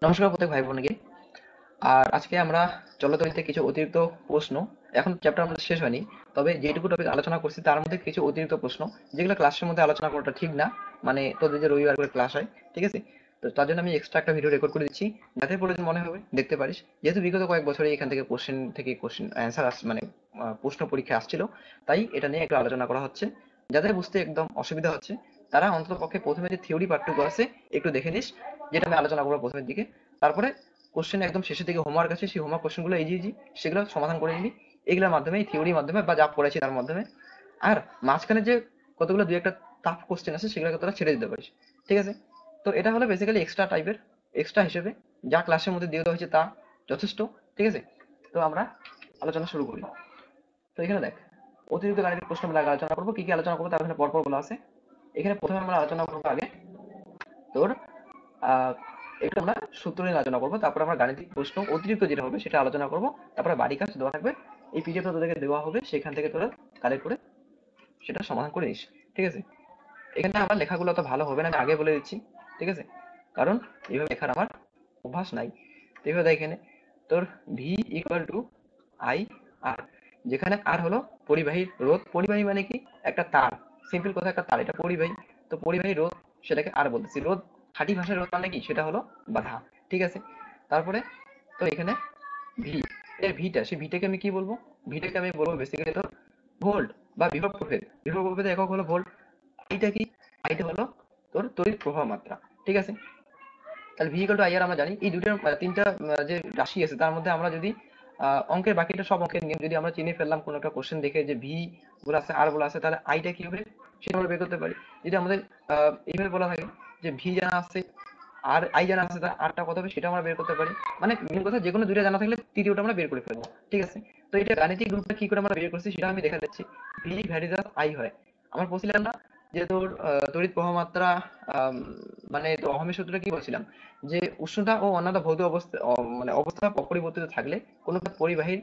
নমস্কার প্রত্যেক ভাই বোনকে। আর আজকে আমরা চলতরিতে কিছু অতিরিক্ত প্রশ্ন, এখন চ্যাপ্টার আমাদের শেষ হয়নি, তবে যেটুকু টপিক আলোচনা করছি তার মধ্যে কিছু অতিরিক্ত প্রশ্ন যেগুলো ক্লাসের মধ্যে আলোচনা করাটা ঠিক না, মানে তোদের যে রবিবার করে ক্লাস হয়, ঠিক আছে? তো তার জন্য আমি এক্সট্রা একটা ভিডিও রেকর্ড করে দিচ্ছি, যাতে প্রয়োজন মনে হবে দেখতে পারিস। যেহেতু বিগত কয়েক বছরে এখান থেকে কোশ্চেন অ্যান্সার মানে প্রশ্ন পরীক্ষা আসছিল, তাই এটা নিয়ে একটু আলোচনা করা হচ্ছে। যাদের বুঝতে একদম অসুবিধা হচ্ছে তারা অন্তত পক্ষে প্রথমে যে থিওরি পার্টটুকু আছে একটু দেখে নিস, যেটা আমি আলোচনা করবো প্রথমের দিকে। তারপরে কোশ্চেন একদম শেষের দিকে হোমওয়ার্ক আছে, সেই হোমওয়ার্ক কোশ্চেনগুলো ইজি ইজি, সেগুলো সমাধান করে নিবি এগুলোর মাধ্যমে, এই থিওরির মাধ্যমে বা যা পড়েছি তার মাধ্যমে। আর মাঝখানে যে কতগুলো দুই একটা টাফ কোশ্চেন আছে সেগুলোকে তোরা ছেড়ে দিতে পারিস, ঠিক আছে? তো এটা হলো বেসিক্যালি এক্সট্রা টাইপের, এক্সট্রা হিসেবে যা ক্লাসের মধ্যে দিয়ে দেওয়া হয়েছে তা যথেষ্ট, ঠিক আছে? তো আমরা আলোচনা শুরু করি। তো এখানে দেখ, অতিরিক্ত গাণিতিক প্রশ্নগুলো আগে আলোচনা করবো, কি কি আলোচনা করবো তার এখানে পরপর বলা আছে। এখানে প্রথমে আমরা আলোচনা করবো আগে তোর আহ একটু আমরা সূত্র নিয়ে আলোচনা করবো, তারপর আমরা গাণিতিক প্রশ্ন অতিরিক্ত যেটা হবে সেটা আলোচনা করবো, তারপরে বাড়ি কাজ দেওয়া থাকবে, এই পিডিএফটা তোদেরকে দেওয়া হবে, সেখান থেকে তোরা কালেক্ট করে সেটা সমাধান করে নিস, ঠিক আছে? এখানে আমার লেখাগুলো অত ভালো হবে না, আমি আগে বলে দিচ্ছি, ঠিক আছে? কারণ এইভাবে লেখার আমার অভ্যাস নাই। তো এইভাবে দেখ এখানে তোর ভি ইকুয়াল টু আই আর, যেখানে আর হলো পরিবাহী রোধ। পরিবাহী মানে কি? একটা তার, সিম্পল কথা, একটা তার, এটা পরিবাহী। তো পরিবাহী রোধ, সেটাকে আর বলতেছি রোধ। খাঁটি ভাষায় রোধ মানে কি? সেটা হলো বাধা, ঠিক আছে? তারপরে তো এখানে ভি, এর ভিটা, সেই ভিটাকে আমি কি বলবো? ভিটাকে আমি বলবো বেসিক্যালি তোর ভোল্ট বা বিভব প্রভেদ। বিভব প্রভেদের একক হলো ভোল্ট। আইটা কি? আইটা হলো তোর তড়িৎ প্রবাহ মাত্রা, ঠিক আছে? তাহলে ভি ইকুয়াল টু আই আর আমরা জানি। এই দুইটার তিনটা যে রাশি আছে তার মধ্যে আমরা যদি অঙ্কের বাকিটা সব অঙ্কের নিয়ম যদি আমরা চিনে ফেললাম কোনো একটা কোশ্চেন দেখে যে ভি বলে আছে আর বলে আছে, তাহলে আইটা কি হবে সেটা আমরা বের করতে পারি। যদি আমাদের এইভাবে বলা থাকে যে ভি জানা আছে আর আই জানা আছে, তাহলে আরটা কত হবে সেটা আমরা বের করতে পারি। মানে মেন কথা, যে কোনো দুইটা জানা থাকলে তৃতীয়টা আমরা বের করে ফেলবো, ঠিক আছে? তো এটা গাণিতিক রূপটা কি করে আমরা বের করছি সেটা আমি দেখা যাচ্ছি। ভি ভ্যারিজাস আই হয়, আমরা বলছিলাম না যে তোর তড়িৎ প্রবাহ মাত্রা, আম, মানে তো অহমের সূত্রটা কি বলছিলাম, যে উষ্ণতা ও অন্যান্য ভৌত অবস্থা মানে অবস্থা অপরিবর্তিত থাকলে কোনো একটা পরিবাহীর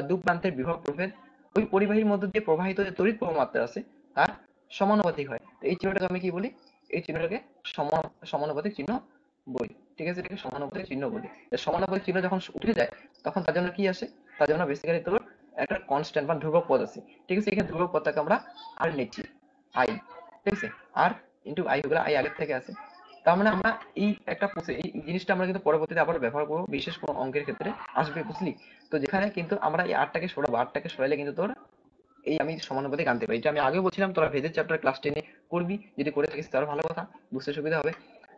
দু প্রান্তের বিভব প্রভেদ ওই পরিবাহীর মধ্য দিয়ে প্রবাহিত যে তড়িৎ প্রবাহ মাত্রা আছে তার সমানুপাতিক হয়। তো এই চিহ্নটাকে আমি কি বলি? এই চিহ্নটাকে সমানুপাতিক চিহ্ন বলি, ঠিক আছে? এটাকে সমানুপাতিক চিহ্ন বলি। এই সমানুপাতিক চিহ্ন যখন উঠে যায় তখন তার জন্য কি আসে? তার জন্য বেসিক্যালি তোর একটা কনস্ট্যান্ট বা ধ্রুবক পদ আছে, ঠিক আছে? এখানে ধ্রুবক পদটাকে আমরা আর নিচ্ছি, আই, ঠিক আছে? আর ইন্টু আই হয়ে গেল, আই আগের থেকে আছে। তার মানে আমরা এই একটা এই জিনিসটা আমরা কিন্তু পরবর্তীতে আবার ব্যবহার করবো, বিশেষ কোনো অঙ্কের ক্ষেত্রে আসবে, বুঝলি? তো যেখানে কিন্তু আমরা এই আটটাকে সরাবো, আটটাকে সরাইলে কিন্তু তোর এই আমি সমানুপাতিক আনতে পারি। এটা আমি আগেও বলছিলাম, তোরা ভেদের চ্যাপ্টার ক্লাস 10 করবি, যদি করে থাকিস তাহলে ভালো কথা, বুঝতে সুবিধা হবে।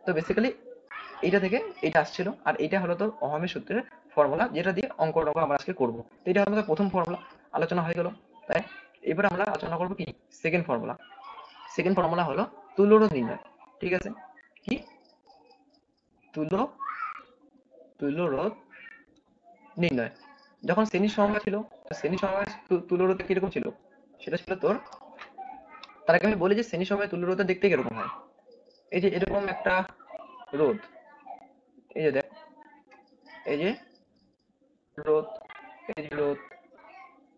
তো বেসিক্যালি এইটা থেকে এটা আসছিল, আর এটা হলো তোর অহমের সূত্রের ফর্মুলা, যেটা দিয়ে অঙ্কটা আমরা আজকে করবো। তো এটা আমাদের প্রথম ফর্মুলা আলোচনা হয়ে গেল, তাই এবার আমরা আলোচনা করবো কি সেকেন্ড ফর্মুলা। সেকেন্ড ফর্মুলা হলো তুল্যরোধ নির্ণয়, ঠিক আছে? কি? তুল্য তুল্যরোধ নির্ণয়। যখন শ্রেণী সমবায় ছিল, শ্রেণী সমবায় তুল্যরোধ কিরকম ছিল? সেটা ছিল তোর, তার আগে আমি বলি যে শ্রেণী সমবায় তুল্যরোধ দেখতে কিরকম হয়। এই যে এরকম একটা রোধ, এই যে দেখ, এই যে রোধ, এই যে রোধ,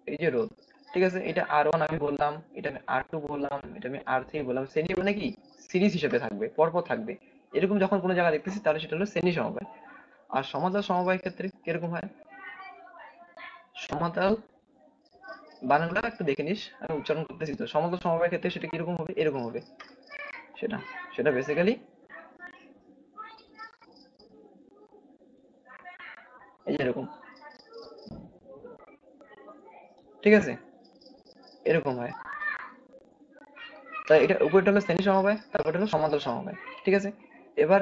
এই যে রোধ, ঠিক আছে? এটা আর ওয়ান আমি বললাম, এটা আমি আর টু বললাম, এটা আমি আর থ্রি বললাম। শ্রেণী মানে কি? সিরিজ হিসেবে থাকবে, পরপর থাকবে। এরকম যখন কোনো জায়গায় দেখতেছি তাহলে সেটা হলো শ্রেণী সমবায়। আর সমান্তরাল সমবায়ের ক্ষেত্রে কিরকম হয়? সমান্তরাল বানানগুলো একটু দেখে নিস, আমি উচ্চারণ করতেছি তো। সমান্তরাল সমবায়ের ক্ষেত্রে সেটা কিরকম হবে? এরকম হবে। সেটা সেটা বেসিক্যালি এই যে এরকম, ঠিক আছে? এরকম হয়। তাই এটা উপরটা হলো শ্রেণী সমবায়, তারপরটা হলো সমান্তরাল সমবায়, ঠিক আছে? এবার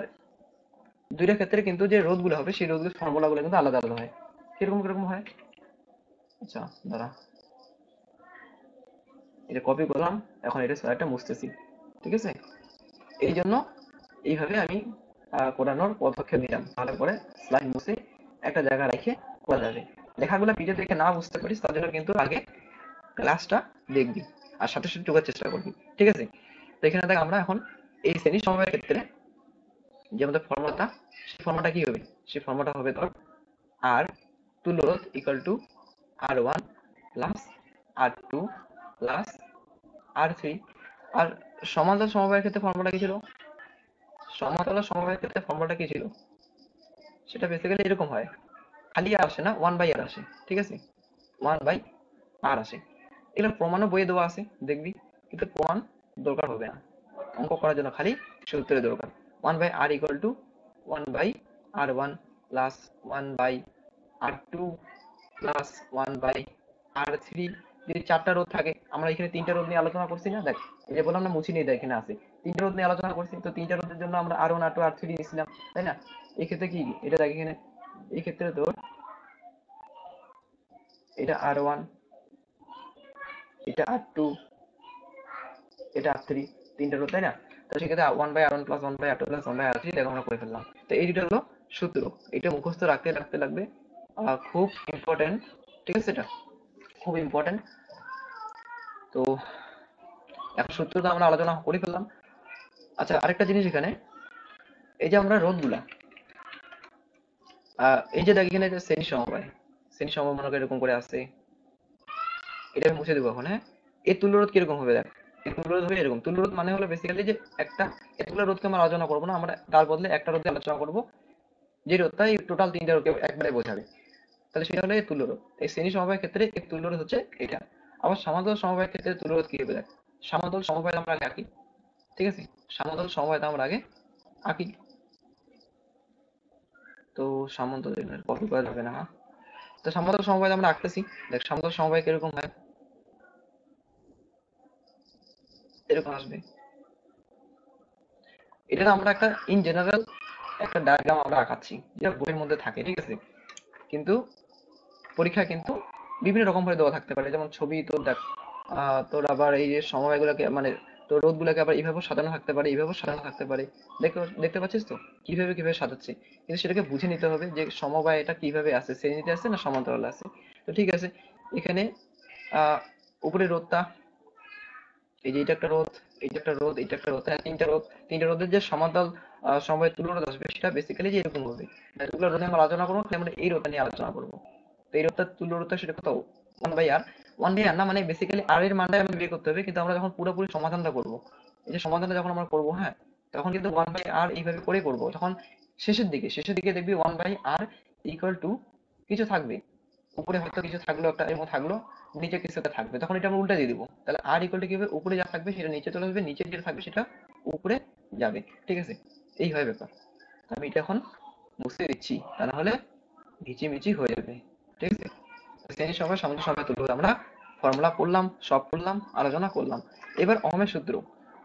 দুইটা ক্ষেত্রে কিন্তু যে রোধ গুলো হবে সেই রোধগুলোর ফর্মুলা গুলো কিন্তু আলাদা আলাদা হয়। কিরকম কিরকম হয়? আচ্ছা, দাঁড়া, এটা কপি করলাম, এখন এটা স্লাইডটা মুছতেছি, ঠিক আছে? এই জন্য এইভাবে আমি করানোর পদক্ষেপ নিলাম, তাহলে পরে স্লাইড মুছে একটা জায়গা রেখে করা যাবে। লেখাগুলো ভিডিও দেখে না বুঝতে পারিস তার জন্য কিন্তু আগে ক্লাসটা দেখবি, আর সাথে সাথে ঢোকার চেষ্টা করবি, ঠিক আছে? তো এখানে দেখ, আমরা এখন এই শ্রেণী সমবায়ের ক্ষেত্রে যে আমাদের ফর্মুলাটা, সেই ফর্মুলাটা কি হবে? সেই ফর্মুলাটা হবে তোর আর তুল্যরোধ equal to R one plus R two plus R three. আর সমান্তরাল সমবায়ের ক্ষেত্রে ফর্মুলাটা কি ছিল? সমান্তরাল সমবায়ের ক্ষেত্রে ফর্মুলাটা কি ছিল? সেটা বেসিক্যালি এরকম হয়, খালি আর আসে না, 1/r আসে, ঠিক আছে, 1/r আসে। এগুলোর প্রমাণও বইয়ে দেওয়া আছে, দেখবি, কিন্তু প্রমাণ দরকার হবে না, অঙ্ক করার জন্য খালি সূত্রের দরকার। 1/r equal to 1/r1 plus 1/r2 plus 1/r3। যদি চারটা রোধ থাকে, আমরা এখানে তিনটা রোধ নিয়ে আলোচনা করছি না, দেখ, এই যে বললাম না মুছি নেই, দেখ এখানে আছে, তিনটা রোধ নিয়ে আলোচনা করছি, তো তিনটা রোধের জন্য আমরা R1 R2 R3 নিয়েছিলাম, তাই না? এই ক্ষেত্রে কি, এটা দেখ এখানে, এই ক্ষেত্রে তোর এটা R1, এটা R2, এটা R3, তিনটা রোধ, তাই না? তো সেক্ষেত্রে 1/r1 plus 1/r2 plus 1/r3 দেখো আমরা করে ফেললাম। তো এই দুটো হলো সূত্র, এটা মুখস্থ রাখতে রাখতে লাগবে, খুব ইম্পর্টেন্ট, ঠিক আছে, এটা খুব ইম্পর্টেন্ট। তো এখন সূত্র তো আমরা আলোচনা করে ফেললাম। আচ্ছা, আরেকটা জিনিস এখানে, এই যে আমরা রোধ গুলা, এই যে দেখ এখানে যে শ্রেণী সমবায়, শ্রেণী সমবায় মনে করে এরকম করে আছে, এটা আমি মুছে দেবো এখন, হ্যাঁ। এই তুল্যরোধ কিরকম হবে দেখ, এই তুল্যরোধ হবে এরকম, তুল্যরোধ মানে হলো বেসিক্যালি যে একটা, এতগুলো রোধকে আমরা আলোচনা করবো না, আমরা তার বদলে একটা রোধে আলোচনা করবো, যে রোধটা এই টোটাল তিনটা রোধকে একবারে বোঝাবে, তাহলে সেটা হলো এই তুল্যরোধ। এই শ্রেণী সমবায়ের ক্ষেত্রে এই তুল্যরোধ হচ্ছে এটা। আবার সমান্তরাল সমবায়ের ক্ষেত্রে তুল্যরোধ কি হবে দেখ, সমান্তরাল সমবায় আমরা আগে আঁকি, ঠিক আছে, সমান্তরাল সমবায় আমরা আগে আঁকি। তো সমান্তরাল কপি করা যাবে না, হ্যাঁ। তো সমান্তরাল সমবায় আমরা আঁকতেছি, দেখ সমান্তরাল সমবায় কিরকম হয়, এরকম আসবে। এটা না আমরা একটা ইন জেনারেল একটা ডায়াগ্রাম আমরা আঁকাচ্ছি, যেটা বইয়ের মধ্যে থাকে, ঠিক আছে, কিন্তু পরীক্ষায় কিন্তু বিভিন্ন রকম ভাবে দেওয়া থাকতে পারে, যেমন ছবি তোর দেখ, তোর আবার এই যে সময়গুলোকে মানে তোর রোদ গুলাকে আবার এইভাবে সাজানো থাকতে পারে, এইভাবে সাজানো থাকতে পারে, দেখতে দেখতে পাচ্ছিস তো কিভাবে কিভাবে সাজাচ্ছে, কিন্তু সেটাকে বুঝে নিতে হবে যে সমবায় এটা কিভাবে আছে, শ্রেণীতে আছে না সমান্তরাল আছে। তো ঠিক আছে, এখানে আহ উপরে রোদটা, এই যে এটা একটা রোদ, এইটা একটা রোদ, এটা একটা রোদ, হ্যাঁ, তিনটা রোদ, তিনটা রোদের যে সমান্তরাল সমবায় তুল্য রোধ আসবে সেটা বেসিক্যালি যে এরকম হবে। এতগুলো রোধে আমরা আলোচনা করবো, তাহলে আমরা এই রোধটা নিয়ে আলোচনা করবো। তো এই রোধটার তুল্য রোধটা সেটা কত, 1/r, 1/r না, মানে বেসিক্যালি আর এর মানটাই আমাদের বের করতে হবে, কিন্তু আমরা যখন পুরোপুরি সমাধানটা করবো, এই যে সমাধানটা যখন আমরা করবো, হ্যাঁ, তখন কিন্তু 1/r এইভাবে করে করবো, তখন শেষের দিকে দেখবি 1/r ইকুয়াল টু কিছু থাকবে, উপরে হয়তো কিছু থাকলো, একটা এরকম থাকলো, নিচে কিছু একটা থাকবে, তখন এটা আমরা উল্টা দিয়ে দিবো, তাহলে আর ইকুয়াল টু কি হবে, উপরে যা থাকবে সেটা নিচে চলে আসবে, নিচে যেটা থাকবে সেটা উপরে যাবে, ঠিক আছে, এই হয় ব্যাপার। তো আমি এটা এখন বুঝতে দিচ্ছি, তা না হলে ঘিচিমিচি হয়ে যাবে, ঠিক আছে। শ্রেণীর সবাই সমাজের সবাই তুলবে, আমরা ফর্মুলা পড়লাম, সব পড়লাম, আলোচনা করলাম। এবার অহমের সূত্র,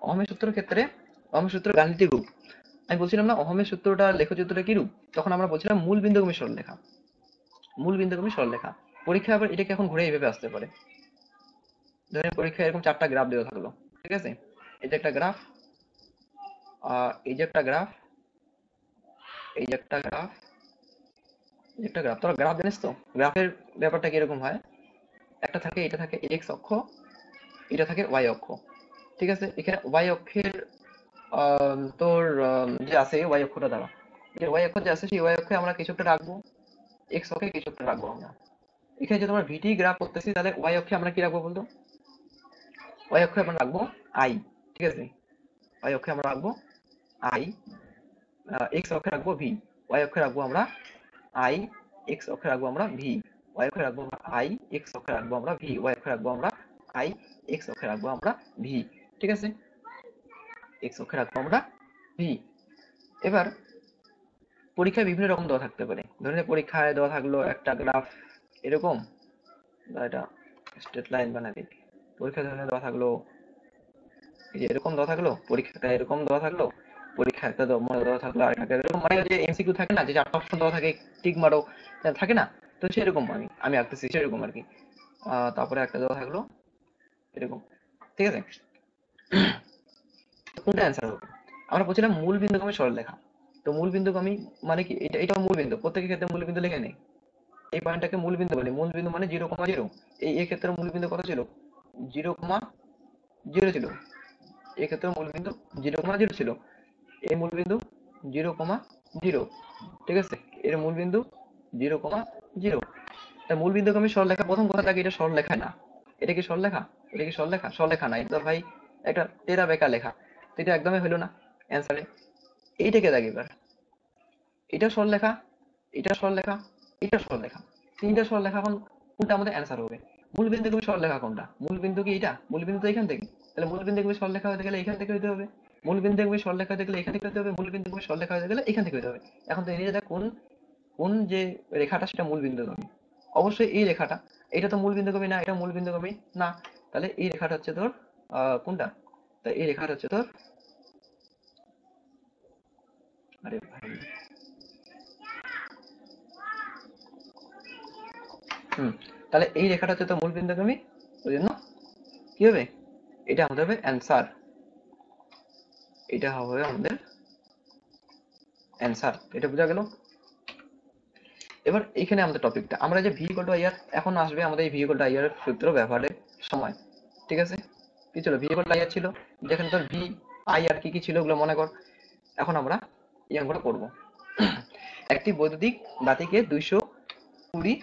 অহমের সূত্রের ক্ষেত্রে, অহমের সূত্র গাণিতিক রূপ, আমি বলছিলাম না অহমের সূত্রটা লেখচিত্রটা কি রূপ, তখন আমরা বলছিলাম মূল বিন্দুগামী সরলরেখা, মূল বিন্দুগামী সরলরেখা। পরীক্ষা আবার এটাকে এখন ঘুরে এইভাবে আসতে পারে, ধরেন পরীক্ষায় এরকম চারটা গ্রাফ দেওয়া থাকলো, ঠিক আছে, এই যে একটা গ্রাফ, এই যে একটা গ্রাফ, এই যে একটা গ্রাফ, এই যে একটা গ্রাফ, তোরা গ্রাফ জানিস তো, গ্রাফের ব্যাপারটা কিরকম হয়, একটা থাকে, এটা থাকে এক্স অক্ষ, এটা থাকে ওয়াই অক্ষ, ঠিক আছে, এখানে ওয়াই অক্ষের তোর যে আছে ওয়াই অক্ষটা দ্বারা, যে ওয়াই অক্ষ যে আছে সেই ওয়াই অক্ষে আমরা কিছু একটা রাখবো, এক্স অক্ষে কিছু একটা রাখবো আমরা। এখানে যদি আমরা ভিটি গ্রাফ করতেছি, তাহলে ওয়াই অক্ষে আমরা কি রাখবো বলতো, ওয়াই অক্ষে আমরা রাখবো আই, ঠিক আছে, ওয়াই অক্ষে আমরা রাখবো আই, এক্স অক্ষে রাখবো ভি, ওয়াই অক্ষে রাখবো আমরা আই, এক্স অক্ষে রাখবো আমরা ভি, ওয়াই অক্ষে রাখবো আমরা আই, এক্স অক্ষে রাখবো আমরা ভি, ওয়াই অক্ষে রাখবো আমরা আই, এক্স অক্ষে রাখবো আমরা ভি, ঠিক আছে, এক্স অক্ষে রাখবো আমরা ভি। এবার পরীক্ষায় বিভিন্ন রকম দেওয়া থাকতে পারে, ধরে নে পরীক্ষায় দেওয়া থাকলো একটা গ্রাফ এরকম, বা এটা স্ট্রেট লাইন বানাবি, পরীক্ষা ধরে নে দেওয়া থাকলো এই যে এরকম দেওয়া থাকলো, পরীক্ষাটা এরকম দেওয়া থাকলো, পরীক্ষা একটা মনে দেওয়া থাকলো, আর একটা এরকম, মানে যে এমসিকিউ থাকে না, যে চারটা অপশন দেওয়া থাকে, টিক মারো, থাকে না, তো সেরকম আমি আমি আঁকতেছি সেরকম আর কি। তারপরে একটা দেওয়া থাকলো এরকম, ঠিক আছে, তো কোনটা অ্যান্সার হবে, আমরা বলছিলাম মূল বিন্দুগামী সরলরেখা। তো মূল বিন্দুগামী মানে কি, এটা এটাও মূল বিন্দু, প্রত্যেকের ক্ষেত্রে মূল বিন্দু লিখে নেই, এই পয়েন্টটাকে মূল বিন্দু বলি, মূল বিন্দু মানে 0,0, এই ক্ষেত্রে মূল বিন্দু কত ছিল, 0,0 ছিল, এই ক্ষেত্রে মূল বিন্দু 0,0 ছিল, এই মূল বিন্দু 0,0, ঠিক আছে, এর মূল বিন্দু 0,0। তা মূল বিন্দুগামী সরলরেখা, প্রথম কথা থাকে এটা সরলরেখা না, এটা কি সরলরেখা, এটা কি সরলরেখা, সরলরেখা না, এটা ভাই একটা টেরা বেঁকা লেখা, তো এটা একদমই হলো না অ্যান্সারে। এইটাকে দেখ এবার, এটা সরলরেখা, এটা সরলরেখা, এটা সরলরেখা, তিনটা সরলরেখা। এখন কোনটা আমাদের অ্যান্সার হবে? মূল বিন্দুগামী সরলরেখা কোনটা? মূল বিন্দু কি এটা? মূল বিন্দু তো এখান থেকে, তাহলে মূল বিন্দুগামী সরলরেখা হতে গেলে এখান থেকে হতে হবে। মূল বিন্দুগামী সরলরেখা হতে গেলে এখান থেকে হতে হবে। মূল বিন্দুগামী সরলরেখা হতে গেলে এখান থেকে হতে হবে। এখন তো এর কোন কোন যে রেখাটা সেটা মূল বিন্দুগামী? অবশ্যই এই রেখাটা। এটা তো মূল বিন্দুগামী না, এটা মূল বিন্দুগামী না। তাহলে এই রেখাটা হচ্ছে তোর কোনটা? তা এই রেখাটা হচ্ছে তোর, আরে ভাই, হুম, তাহলে এই রেখাটা হচ্ছে তোর মূল বিন্দুগামী। ওই জন্য কি হবে? এটা আমাদের হবে অ্যান্সার। এটা হবে আমাদের অ্যান্সার। এটা বোঝা গেল? এবার এখানে আমাদের টপিকটা, আমরা যে ভি ইকুয়াল টু আই আর, এখন আসবে আমাদের এই ভি ইকুয়াল টু আই আর এর সূত্র ব্যবহারের সময়। ঠিক আছে? কি ছিল? ভি ইকুয়াল টু আই আর ছিল, যেখানে তোর ভি আই আর কি কি ছিল ওগুলো মনে কর। এখন আমরা এই অঙ্কটা করবো। একটি বৈদ্যুতিক বাতিকে 220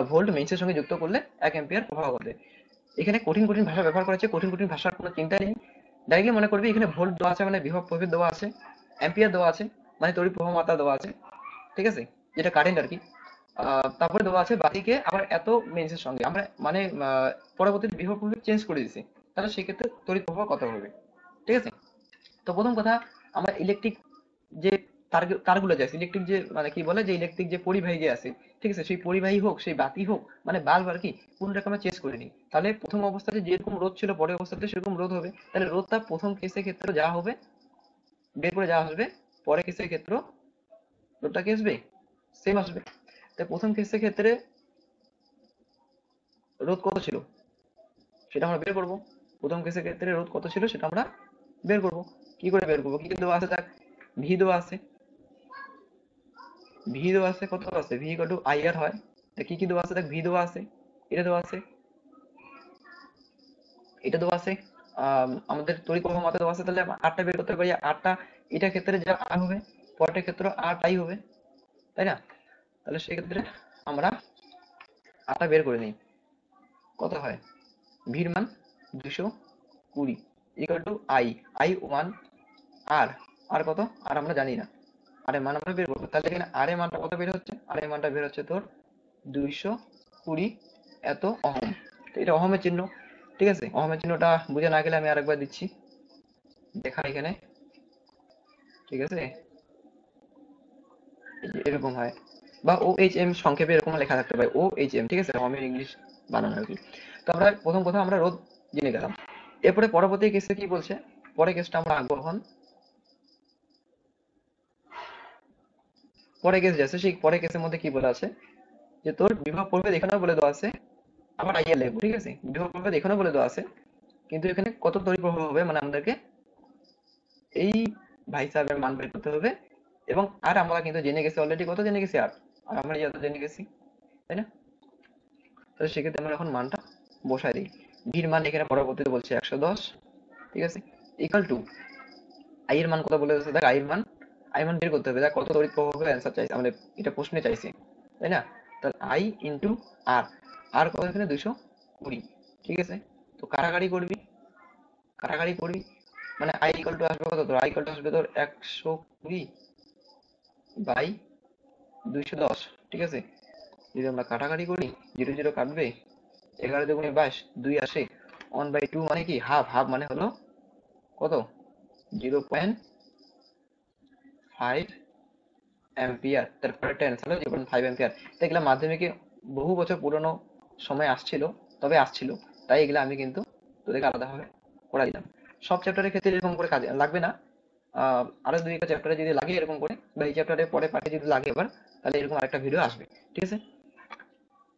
ভোল্ট মেইন্সের সঙ্গে যুক্ত করলে 1 অ্যাম্পিয়ার প্রবাহ ঘটে। এখানে কঠিন কঠিন ভাষা ব্যবহার করেছে, কঠিন কঠিন ভাষার কোনো চিন্তা নেই। ডাইরেক্টলি মনে করবি এখানে ভোল্ট দেওয়া আছে মানে বিভব প্রভেদ দেওয়া আছে, অ্যাম্পিয়ার দেওয়া আছে মানে তড়িৎ প্রবাহ মাত্রা দেওয়া আছে। ঠিক আছে? যেটা কারেন্ট আর কি। তারপরে দেওয়া আছে বাতিকে আবার এত মেইন্সের সঙ্গে, আমরা মানে পরবর্তীতে বিভব প্রভেদ চেঞ্জ করে দিছি, তাহলে সেক্ষেত্রে তড়িৎ প্রবাহ কত হবে? ঠিক আছে? তো প্রথম কথা, আমরা ইলেকট্রিক যে তারগুলো যে আছে, ইলেকট্রিক যে মানে কি বলে, যে ইলেকট্রিক যে পরিবাহী যে আছে, ঠিক আছে, সেই পরিবাহী হোক সেই বাতি হোক মানে বাল্ব আর কি, কোন রকম চেঞ্জ করে নিই। তাহলে প্রথম অবস্থাতে যেরকম রোধ ছিল পরের অবস্থাতে সেরকম রোধ হবে। তাহলে রোধটা প্রথম কেসের ক্ষেত্রে যা হবে বের করে যা আসবে, পরের কেসের ক্ষেত্রে রোধটা কি আসবে? সেম আসবে। তাই প্রথম কেসের ক্ষেত্রে রোধ কত ছিল সেটা আমরা বের করবো। প্রথম কেসের ক্ষেত্রে রোধ কত ছিল সেটা আমরা বের করবো। কি করে বের করবো? কি কি দেওয়া আছে দেখ, ভি দেওয়া আছে, ভি দেওয়া আছে, কত দেওয়া আছে? ভি ইকুয়াল টু আই আর হয়। তা কি কি দেওয়া আছে দেখ, ভি দেওয়া আছে, এটা দেওয়া আছে, এটা দেওয়া আছে, আমাদের তড়িৎ প্রবাহ মাত্রা দেওয়া আছে। তাহলে আরটা বের করতে পারি, আরটা এটার ক্ষেত্রে যা আর হবে পরেরটার ক্ষেত্রে আর তাই হবে, তাই না? তাহলে সেক্ষেত্রে আমরা আরটা বের করে নিই। কত হয়? ভির মান 220 equal to I, I one, আর আর কত? আর আমরা জানি না, আর এর মান আমরা বের করবো। তাহলে এখানে আর এর মানটা কত বের হচ্ছে? আর এর মানটা বের হচ্ছে তোর 220 এত অহম। তো এটা অহমের চিহ্ন। ঠিক আছে? অহমের চিহ্নটা বুঝে না গেলে আমি আরেকবার দিচ্ছি, দেখা এখানে। ঠিক আছে? এই যে এরকম হয়, বা ও এইচ এম সংক্ষেপে এরকম লেখা থাকতে পারে, ও এইচ এম। ঠিক আছে? অহমের ইংলিশ বানানো আর কি। তো আমরা প্রথম কথা আমরা রোধ জেনে গেলাম। এরপরে পরবর্তী কেসে কি বলছে, পরের কেসটা আমরা আঁকবো এখন। পরের কেস যাচ্ছে, সেই পরের কেসের মধ্যে কি বলা আছে, যে তোর বিভব প্রভেদ এখানেও বলে দেওয়া আছে, আবার আইএল লিখবো। ঠিক আছে? বিভব প্রভেদ এখানেও বলে দেওয়া আছে, কিন্তু এখানে কত তড়িৎ প্রবাহ হবে মানে আমাদেরকে এই ভাই সাহেবের মান বের করতে হবে। এবং আর আমরা কিন্তু জেনে গেছি অলরেডি, কত জেনে গেছি? আর আর আমরা যত জেনে গেছি, তাই না? তাহলে সেক্ষেত্রে আমরা এখন মানটা বসাই দিই। ভির মান এখানে পরবর্তীতে বলছে 110। ঠিক আছে? ইকাল টু আই এর মান কত বলে দিচ্ছে দেখ, আই মান বের করতে হবে। দেখ কত তড়িৎ প্রবাহ হবে অ্যান্সার চাইছে আমাদের, এটা প্রশ্নে চাইছে, তাই না? তাহলে আই ইন্টু আর, আর কত এখানে? 220। ঠিক আছে? তো কাটাকাটি করবি, কাটাকাটি করবি, মানে আই ইকুয়াল টু আসবে কত তোর? আই ইকুয়াল টু আসবে তোর 120 বাই 210। ঠিক আছে? যদি আমরা কাটাকাটি করি, জিরো জিরো কাটবে, 11 × 2 = 22, 2 আসে, 1/2 মানে কি? হাফ, হাফ মানে হলো কত? 0.5 অ্যাম্পিয়ার। তারপরে টেন্স হলো 0.5 অ্যাম্পিয়ার। তো এগুলা মাধ্যমিকে বহু বছর পুরনো সময় আসছিল, তবে আসছিল, তাই এগুলা আমি কিন্তু তোদেরকে আলাদাভাবে পড়া দিলাম। সব চ্যাপ্টারের ক্ষেত্রে এরকম করে কাজে লাগবে না। আরো দুই একটা চ্যাপ্টারে যদি লাগে এরকম করে, বা এই চ্যাপ্টারে পরে পাঠে যদি লাগে এবার, তাহলে এরকম আরেকটা ভিডিও আসবে। ঠিক আছে?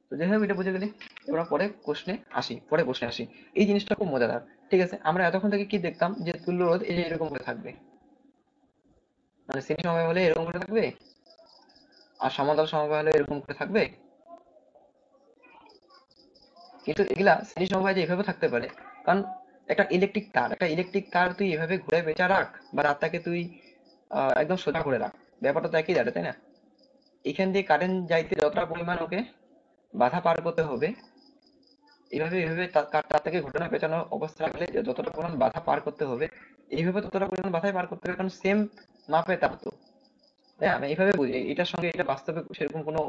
তো যাই হোক, এটা বুঝে গেলি। এবার পরে প্রশ্নে আসি। এই জিনিসটা খুব মজাদার। ঠিক আছে? আমরা এতক্ষণ থেকে কি দেখতাম, যে তুল্য রোধ এই যে এরকম করে থাকবে, মানে শ্রেণী সমবায় হলে এরকম করে থাকবে, আর সমান্তরাল সমবায় হলে এরকম করে থাকবে। কিন্তু এগুলা শ্রেণী সমবায় যে এভাবে থাকতে পারে, কারণ একটা ইলেকট্রিক তার তুই এভাবে ঘুরে বেঁচা রাখ, বা রাতটাকে তুই একদম সোজা করে রাখ, ব্যাপারটা তো একই দাঁড়ায়, তাই না? এখান দিয়ে কারেন্ট যাইতে যতটা পরিমাণ ওকে বাধা পার করতে হবে, এইভাবে এইভাবে তার থেকে ঘটনা পেঁচানো অবস্থা রাখলে যে যতটা পরিমাণ বাধা পার করতে হবে, এইভাবে ততটা পরিমাণ বাধাই পার করতে হবে, কারণ সেম মাপে তার তো। তাই আমি এইভাবে বুঝি, এটার সঙ্গে এটা বাস্তবে সেরকম কোনো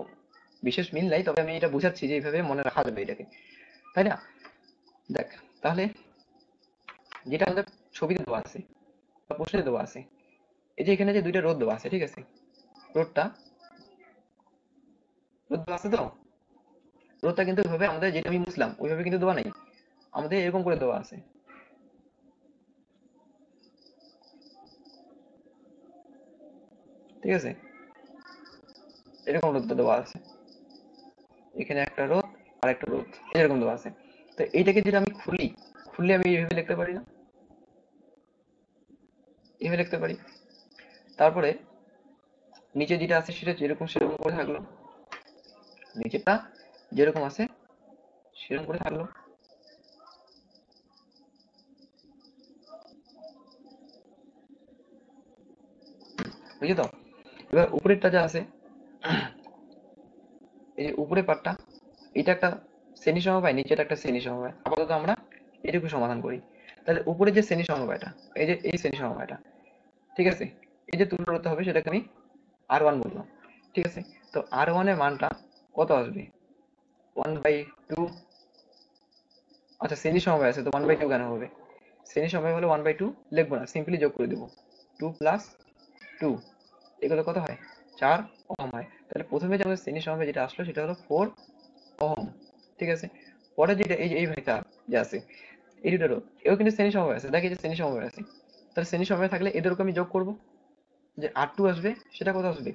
বিশেষ মিল নাই, তবে আমি এটা বুঝাচ্ছি যে এইভাবে মনে রাখা যাবে এটাকে, তাই না? দেখ, তাহলে যেটা আমাদের ছবিতে দেওয়া আছে বা প্রশ্নে দেওয়া আছে, এই যে এখানে যে দুইটা রোদ দেওয়া আছে, ঠিক আছে, রোদটা রোদ দেওয়া আছে তো, রোদটা কিন্তু ওইভাবে আমাদের যেটা আমি বুঝলাম ওইভাবে কিন্তু দেওয়া নাই, আমাদের এরকম করে দেওয়া আছে, ঠিক আছে, এরকম রোদটা দেওয়া আছে, এখানে একটা রোদ আর একটা রোদ এরকম দেওয়া আছে। তো এইটাকে যেটা আমি খুলি, খুললে আমি এইভাবে লিখতে পারি না, এইভাবে লিখতে পারি। তারপরে নিচে যেটা আছে সেটা যেরকম সেরকম করে থাকলো, নিচেরটা যেরকম আছে সেরকম করে থাকলো, বুঝলি তো? এবার উপরেরটা যা আছে, এই যে উপরের পার্টটা, এটা একটা শ্রেণী সমবায়, নিচেটা একটা শ্রেণী সমবায়, আপাতত আমরা এটুকু সমাধান করি। তাহলে উপরে যে শ্রেণী সমবায়টা, এই যে এই শ্রেণী সমবায়টা, ঠিক আছে, এই যে তুলনা করতে হবে সেটাকে আমি R1 বললাম, ঠিক আছে। তো R1 এর মানটা কত আসবে? 1/2। আচ্ছা, শ্রেণী সমবায় আছে তো 1/2 কেন হবে? শ্রেণী সমবায় হলে 1/2 লিখবো না, সিম্পলি যোগ করে দেবো, 2 + 2, এগুলো কত হয়? 4 ওহম হয়। তাহলে প্রথমে যে আমাদের শ্রেণী সমবায় যেটা আসলো সেটা হলো 4 ওহম, ঠিক আছে। পরে যেটা এই যে এই ভাইটা যে আছে, এই দুটো রোধ, এও কিন্তু শ্রেণী সমবায় আছে, দেখি যে শ্রেণী সমবায় আছে, তাহলে শ্রেণী সমবায় থাকলে এদেরকে আমি যোগ করব, যে R2 আসবে সেটা কত আসবে?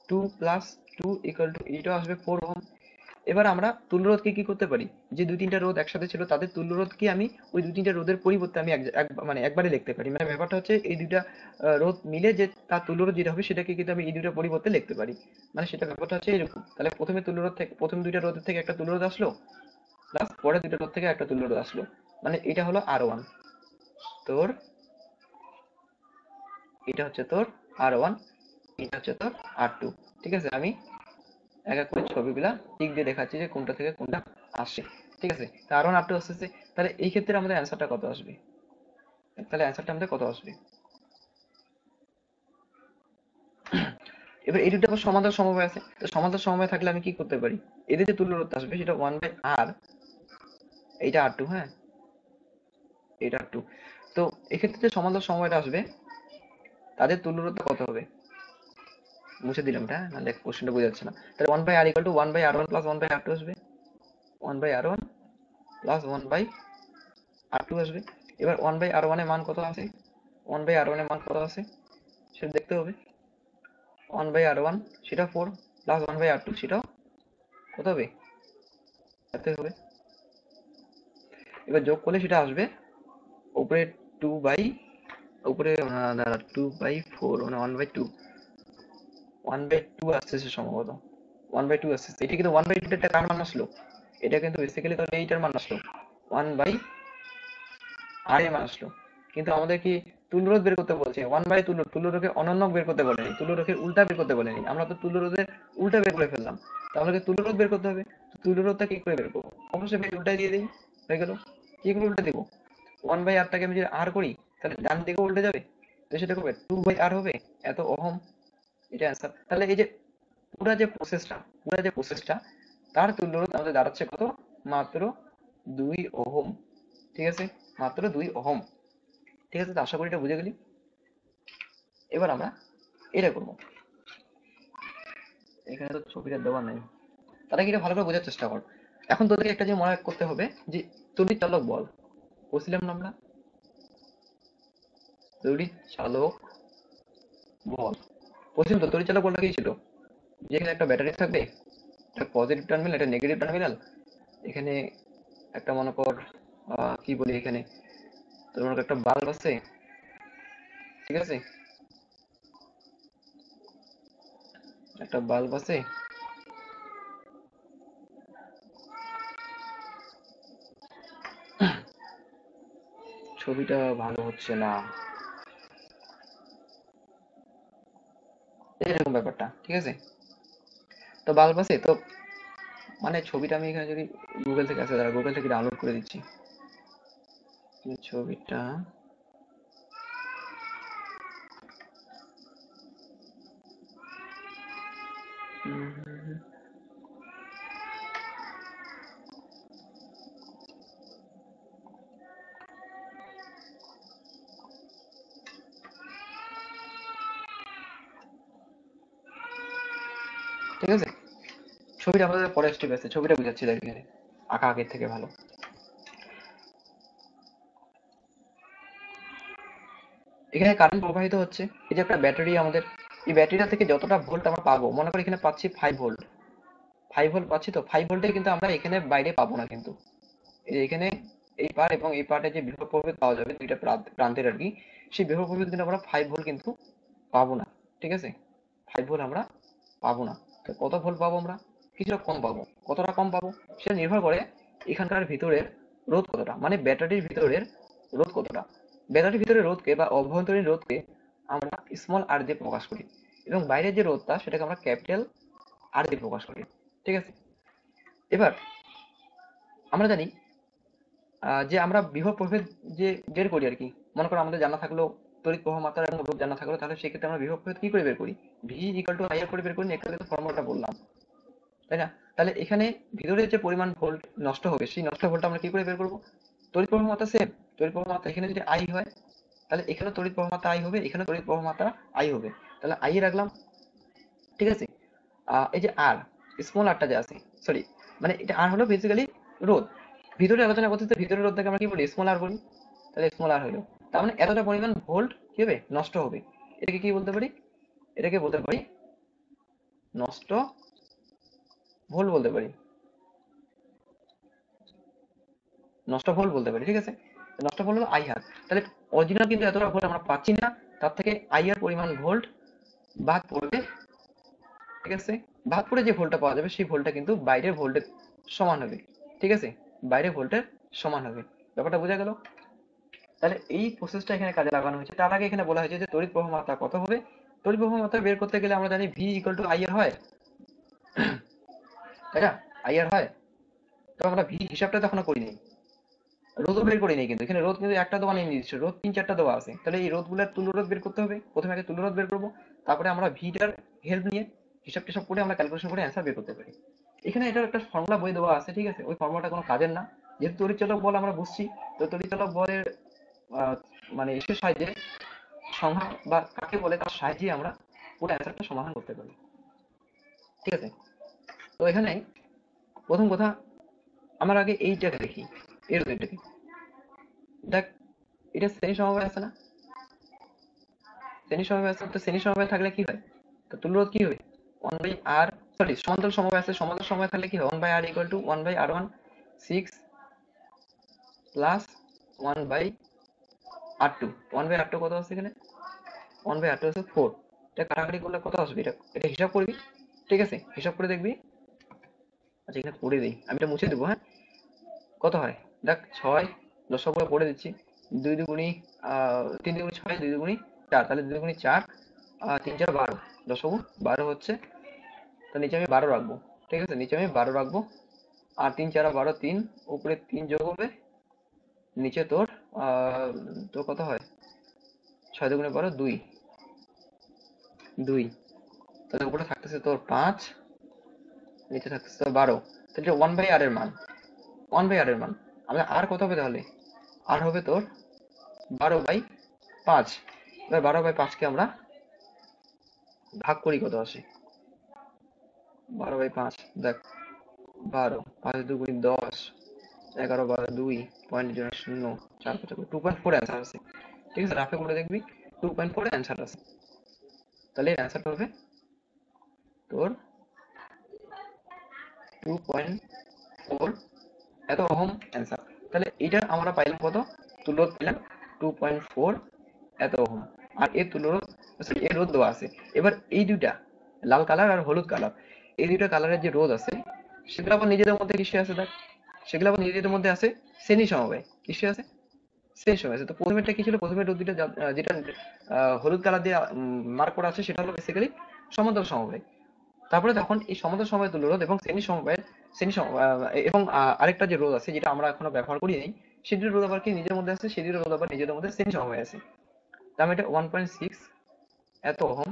2 + 2 = এইটাও আসবে 4 ওহম। এবার আমরা তুল্যরোধকে কি করতে পারি, যে দুই তিনটা রোধ একসাথে ছিল তাদের তুল্যরোধকে আমি ওই দুই তিনটা রোধের পরিবর্তে আমি মানে একবারে লিখতে পারি, মানে ব্যাপারটা হচ্ছে এই দুইটা রোধ মিলে যে তার তুল্যরোধ যেটা হবে সেটাকে কিন্তু আমি এই দুইটা পরিবর্তে লিখতে পারি, মানে সেটা ব্যাপারটা হচ্ছে এরকম। তাহলে প্রথমে তুল্যরোধ থেকে প্রথম দুইটা রোধের থেকে একটা তুল্যরোধ আসলো, প্লাস পরের দুইটা রোধ থেকে একটা তুল্যরোধ আসলো, মানে এটা হলো R1 তোর, এটা হচ্ছে তোর R1, এটা হচ্ছে তোর R2, ঠিক আছে। আমি এক এক করে ছবিগুলা টিক দিয়ে দেখাচ্ছি যে কোনটা থেকে কোনটা আসে, ঠিক আছে। তা R1 R2 আসতেছে, তাহলে এই ক্ষেত্রে আমাদের অ্যান্সারটা কত আসবে? তাহলে অ্যান্সারটা আমাদের কত আসবে? এবার এই দুটো আবার সমান্তরাল সমবায় আছে, তো সমান্তরাল সমবায় থাকলে আমি কি করতে পারি, এদের যে তুল্যরোধ আসবে সেটা 1/r, এইটা R2, হ্যাঁ, এইটা R2। তো এক্ষেত্রে যে সমান্তরাল সমবায়টা আসবে তাদের তুল্যরোধটা কত হবে? মুছে দিলাম এটা, হ্যাঁ, নাহলে কোশ্চেনটা বোঝা যাচ্ছে না। তাহলে 1/r = 1/r1 + 1/r2 আসবে, 1/r1 + 1/r2 আসবে। এবার 1/r1 এর মান কত আছে, 1/r1 এর মান কত আছে সেটা দেখতে হবে। 1/r1 সেটা 4, প্লাস 1/r2 সেটাও কত হবে? এতই হবে। এবার যোগ করলে সেটা আসবে উপরে 2 বাই, উপরে দাঁড়া 2/4 মানে 1/2, 1/2 আসতেছে সম্ভবত, 1/2 আসতেছে। এটা কিন্তু 1/2 টা কার মান আসলো? এটা কিন্তু বেসিক্যালি তাহলে এইটার মান আসলো, 1/r এর মান আসলো। কিন্তু আমাদের কি তুল্যরোধ বের করতে বলছে, 1/তুল্য, তুল্যরোধের অনন্য বের করতে বলেনি, তুল্যরোধের উল্টা বের করতে বলেনি, আমরা তো তুল্যরোধের উল্টা বের করে ফেললাম। তো আমাদেরকে তুল্যরোধ বের করতে হবে, তো তুল্যরোধটা কি করে বের করবো? অবশ্যই ভাই উল্টাই দিয়ে দিই, হয়ে গেল। কি করে উল্টে দেবো? 1/r আমি যদি আর করি তাহলে ডান দিকে উল্টে যাবে, তো সেটা করবে 2/r হবে, এত ওহম, এটা অ্যান্সার। তাহলে এই যে পুরা যে প্রসেসটা তার তুল্যরোধ আমাদের দাঁড়াচ্ছে কত? মাত্র 2 ওহম, ঠিক আছে, মাত্র 2 ওহম, ঠিক আছে। তো আশা করি এটা বুঝে গেলি। এবার আমরা এটা করবো, এখানে তো ছবিটা দেওয়া নেই, তারা কি এটা ভালো করে বোঝার চেষ্টা কর। এখন তোদেরকে একটা জিনিস মনে করতে হবে যে তড়িৎ চালক বল, বলছিলাম না আমরা, তড়িৎ চালক বল বলছিলাম তো, তড়িৎ চালক বলটা কি ছিল, যেখানে একটা ব্যাটারি থাকবে, একটা পজিটিভ টার্মিনাল একটা নেগেটিভ টার্মিনাল, এখানে একটা মনে কর কি বলি, এখানে তোর মনে কর একটা বাল্ব আছে, ঠিক আছে, একটা বাল্ব আছে, ছবিটা ভালো হচ্ছে না, এরকম ব্যাপারটা, ঠিক আছে। তো বাল্ব আছে তো, মানে ছবিটা আমি এখানে যদি গুগল থেকে আসে, দাঁড়া গুগল থেকে ডাউনলোড করে দিচ্ছি এই ছবিটা, ঠিক আছে, ছবিটা আমাদের পরে স্টেপ আছে, ছবিটা বুঝাচ্ছি দেখ এখানে, আঁকা আগের থেকে ভালো। এখানে কারেন্ট প্রবাহিত হচ্ছে, এই যে একটা ব্যাটারি আমাদের, এই ব্যাটারিটা থেকে যতটা ভোল্ট আমরা পাবো, মনে করি এখানে পাচ্ছি 5 ভোল্ট, 5 ভোল্ট পাচ্ছি, তো 5 ভোল্টে কিন্তু আমরা এখানে বাইরে পাবো না কিন্তু, এই যে এখানে এই পার এবং এই পার্টে যে বিভব প্রভেদ পাওয়া যাবে দুইটা প্রান্তের আর কি, সেই বিভব প্রভেদ কিন্তু আমরা 5 ভোল্ট কিন্তু পাবো না। ঠিক আছে, 5 ভোল্ট আমরা পাবো না। তো কত ভোল্ট পাবো আমরা? কিছুটা কম পাবো। কতটা কম পাবো সেটা নির্ভর করে এখানকার ভিতরের রোধ কতটা, মানে ব্যাটারির ভিতরের রোধ কতটা। ব্যাটারির ভিতরের রোধকে বা অভ্যন্তরীণ রোধকে আমরা স্মল আর দিয়ে প্রকাশ করি, এবং বাইরের যে রোধটা সেটাকে আমরা ক্যাপিটাল আর দিয়ে প্রকাশ করি। ঠিক আছে, এবার আমরা জানি যে আমরা বিভব প্রভেদ যে বের করি আর কি, মনে করো আমাদের জানা থাকলো তড়িৎ প্রবাহ মাত্রা এবং রোধ জানা থাকলো, তাহলে সেক্ষেত্রে আমরা বিভব প্রভেদ কি করে বের করি? ভি ইকুয়াল টু আই আর করে বের করি না, একটু আগে তো ফর্মুলাটা বললাম, তাই না? তাহলে এখানে ভিতরে যে পরিমাণ ভোল্ট নষ্ট হবে, সেই নষ্ট ভোল্টটা আমরা কি করে বের করবো? তড়িৎ প্রবাহ মাত্রা সেম, তড়িৎ প্রবাহ মাত্রা এখানে যদি আই হয়, তাহলে এখানে তড়িৎ প্রবাহ মাত্রা আই হবে, এখানে তড়িৎ প্রবাহ মাত্রা আই হবে, তাহলে আই এ রাখলাম। ঠিক আছে, এই যে আর, স্মল আরটা যে আছে, সরি, মানে এটা আর হলো বেসিক্যালি রোধ, ভিতরে আলোচনা করতে তো ভিতরে রোধটাকে আমরা কি বলি? স্মল আর বলি। তাহলে স্মল আর হলো, তার মানে এতটা পরিমাণ ভোল্ট কি হবে? নষ্ট হবে। এটাকে কি বলতে পারি? এটাকে বলতে পারি নষ্ট ভোল্ট বলতে পারি, নষ্ট ভোল্ট বলতে পারি। ঠিক আছে, নষ্ট ভোল্ট হলো আই আর। তাহলে অরিজিনাল কিন্তু এতটা ভোল্ট আমরা পাচ্ছি না, তার থেকে আই আর পরিমাণ ভোল্ট বাদ পড়বে। ঠিক আছে, বাদ পড়ে যে ভোল্টটা পাওয়া যাবে সেই ভোল্টটা কিন্তু বাইরের ভোল্টের সমান হবে। ঠিক আছে, বাইরের ভোল্টের সমান হবে। ব্যাপারটা বোঝা গেল? তাহলে এই প্রসেসটা এখানে কাজে লাগানো হয়েছে। তার আগে এখানে বলা হয়েছে যে তড়িৎ প্রবাহ মাত্রা কত হবে। তড়িৎ প্রবাহ মাত্রা বের করতে গেলে আমরা জানি ভি ইকুয়াল টু আই আর হয়, তাই না? আই আর হয়, তো আমরা ভি হিসাবটা তো এখনো করিনি, রোধও বের করিনি, কিন্তু এখানে রোধ কিন্তু একটা দেওয়া নেই নির্দিষ্ট, রোধ 3-4টা দেওয়া আছে। তাহলে এই রোধগুলোর তুল্য রোধ বের করতে হবে, প্রথমে আগে তুল্য রোধ বের করবো, তারপরে আমরা ভিটার হেল্প নিয়ে হিসাব টিসাব করে আমরা ক্যালকুলেশন করে অ্যান্সার বের করতে পারি। এখানে এটার একটা ফর্মুলা বই দেওয়া আছে, ঠিক আছে, ওই ফর্মুলাটা কোনো কাজের না, যেহেতু তড়িৎচালক বল আমরা বুঝছি, তো তড়িৎচালক বলের আহ, মানে এসের সাহায্যে, সংখ্যা বা কাকে বলে তার সাহায্যে আমরা পুরো অ্যান্সারটা সমাধান করতে পারি। ঠিক আছে, তো এখানে প্রথম কথা, আমার আগে এইটাকে দেখি, এর এটাকে দেখ, এটা শ্রেণী সমবায় আছে না? শ্রেণী সমবায় আছে, তো শ্রেণী সমবায় থাকলে কি হয়? তো তুল্যরোধ কি হবে? 1/r, সরি, সমান্তরাল সমবায় আছে, সমান্তরাল সমবায় থাকলে কি হয়? 1/r equal to 1/r1 6 plus 1/r2। 1/r2 কত আছে এখানে? 1/r2 আছে 4। এটা কাটাকাটি করলে কত আসবে? এটা এটা হিসাব করবি, ঠিক আছে, হিসাব করে দেখবি। আচ্ছা এখানে করে দিই, আমি এটা মুছে দেবো, হ্যাঁ। কত হয় দেখ, 6, দশক করে দিচ্ছি, 2 দুগুণি 3 দুগুণি 6, 2 দুগুণি 4, তাহলে 2 দুগুণি 4, 3 4 12, দশক 12 হচ্ছে, তো নিচে আমি 12 রাখবো। ঠিক আছে, নিচে আমি 12 রাখবো, আর 3 4 12, 3, উপরে 3 যোগ হবে, নিচে তোর তোর কত হয়? 6 দুগুণে 12, 2, 2, তাহলে উপরে থাকতেছে তোর 5, নিচে থাকতেছে তোর 12, তাহলে 1/r এর মান, 1/r এর মান, আমরা আর কত হবে তাহলে? আর হবে তোর 12/5। এবার 12/5 কে আমরা ভাগ করি, কত আসে? 12/5 দেখ, 12, 5 দুগুণি 10, 11 12 2, পয়েন্ট জিরো শূন্য, 4 5 2.4 অ্যান্সার আছে। ঠিক আছে, রাফে করে দেখবি 2.4 অ্যান্সার আছে। তাহলে এর অ্যান্সারটা হবে তোর 2.4 এত ওহম অ্যান্সার। তাহলে এটা আমরা পাইলাম কত? তুল্যরোধ পেলাম 2.4 এত ওহম। আর এর তুল্যরোধ, সরি, এর রোধ দেওয়া আছে। এবার এই দুইটা, লাল কালার আর হলুদ কালার, এই দুইটা কালারের যে রোধ আছে, সেগুলো আবার নিজেদের মধ্যে কিসে আছে দেখ, সেগুলো আবার নিজেদের মধ্যে আছে শ্রেণী সমবায়। কিসে আছে? শ্রেণী সমবায় আছে। তো প্রথমেরটা কি ছিল? প্রথমে রোধ দুইটা যেটা হলুদ কালার দিয়ে মার্ক করা আছে, সেটা হলো বেসিক্যালি সমান্তরাল সমবায়। তারপরে তখন এই সমান্তরাল সমবায় তুল্য রোধ এবং শ্রেণী সমবায়ের এবং আরেকটা যে রোধ আছে যেটা আমরা এখনো ব্যবহার করি নাই, সেটির রোধ আবার কি নিজের মধ্যে আছে, সেটির রোধ আবার নিজেদের মধ্যে শ্রেণী সমবায় আছে। তার মানে এটা 1.6 এত ওহম,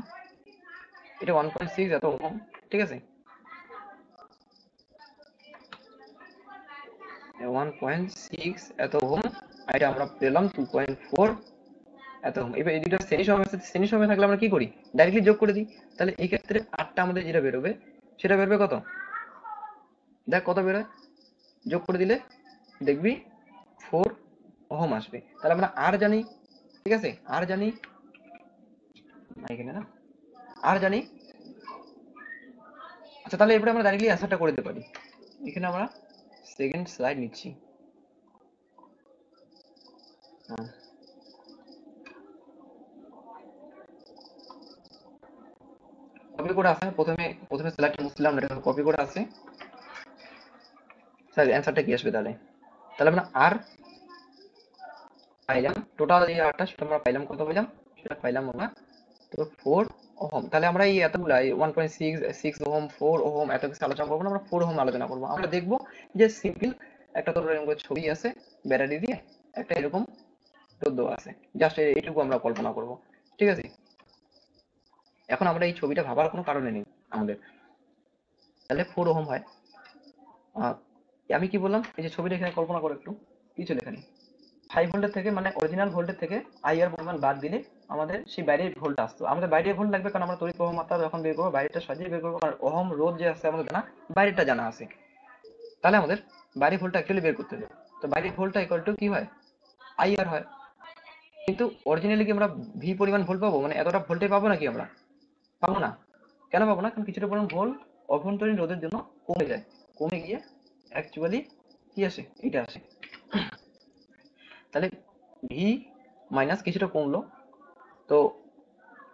এটা 1.6 এত ওহম, ঠিক আছে, 1.6 এত ওহম, আর এটা আমরা পেলাম 2.4 এত ওহম। এবার এই দুটো শ্রেণী সময় থাকলে আমরা কি করি, ডাইরেক্টলি যোগ করে দিই। তাহলে এই ক্ষেত্রে আটটা আমাদের যেটা বেরোবে সেটা বেরোবে কত, দেখ কত বেরোয়, যোগ করে দিলে দেখবি 4 ওহম আসবে। তাহলে আমরা আর জানি, ঠিক আছে, আর জানি এখানে না, আর জানি। আচ্ছা তাহলে এবারে আমরা ডাইরেক্টলি অ্যান্সারটা করে দিতে পারি। এখানে আমরা সেকেন্ড স্লাইড নিচ্ছি। হ্যাঁ, কপি করে আসে, প্রথমে প্রথমে স্লাইডটা মুছলাম, এটা কপি করে আসে। স্যার অ্যান্সারটা কি আসবে তাহলে, তাহলে আমরা আর পাইলাম টোটাল যে আরটা সেটা আমরা পাইলাম, কত পাইলাম, সেটা পাইলাম আমরা তো 4 ওহম। তাহলে আমরা এই এতগুলা 1.6 ওহম 4 ওহম এত কিছু আলোচনা করবো না, আমরা 4 ওহম আলোচনা করবো। আমরা দেখবো যে সিম্পল একটা তোর এরকম করে ছবি আছে ব্যাটারি দিয়ে, একটা এরকম তোর দেওয়া আছে, জাস্ট এইটুকু আমরা কল্পনা করব, ঠিক আছে। এখন আমরা এই ছবিটা ভাবার কোনো কারণে নেই আমাদের, তাহলে 4 ওহম হয়। আহ, আমি কি বললাম, এই যে ছবিটা এখানে কল্পনা করো একটু, কিছু লেখা নেই। 5 ভোল্টের থেকে মানে অরিজিনাল ভোল্টের থেকে আইআর পরিমাণ বাদ দিলে আমাদের সেই বাইরের ভোল্ট আসতো। আমাদের বাইরের ভোল্ট লাগবে কারণ আমরা তড়িৎ প্রবাহ মাত্রা যখন বের করবো বাইরেটা সাজিয়ে বের করবো, কারণ ওহম রোধ যে আছে আমাদের জানা, বাইরেটা জানা আছে। তাহলে আমাদের বাইরের ভোল্টটা অ্যাকচুয়ালি বের করতে হবে। তো বাইরের ভোল্টটা ইকুয়াল টু কি হয়, আইআর হয়। কিন্তু অরিজিনালি কি আমরা ভি পরিমাণ ভোল্ট পাবো, মানে এতটা ভোল্টে পাবো নাকি আমরা, পাবো না। কেন পাবো না, কারণ কিছুটা পরিমাণ ভোল্ট অভ্যন্তরীণ রোধের জন্য কমে যায়, কমে গিয়ে অ্যাকচুয়ালি কি আসে, এটা আসে। তাহলে ভি মাইনাস কিছুটা কমলো, তো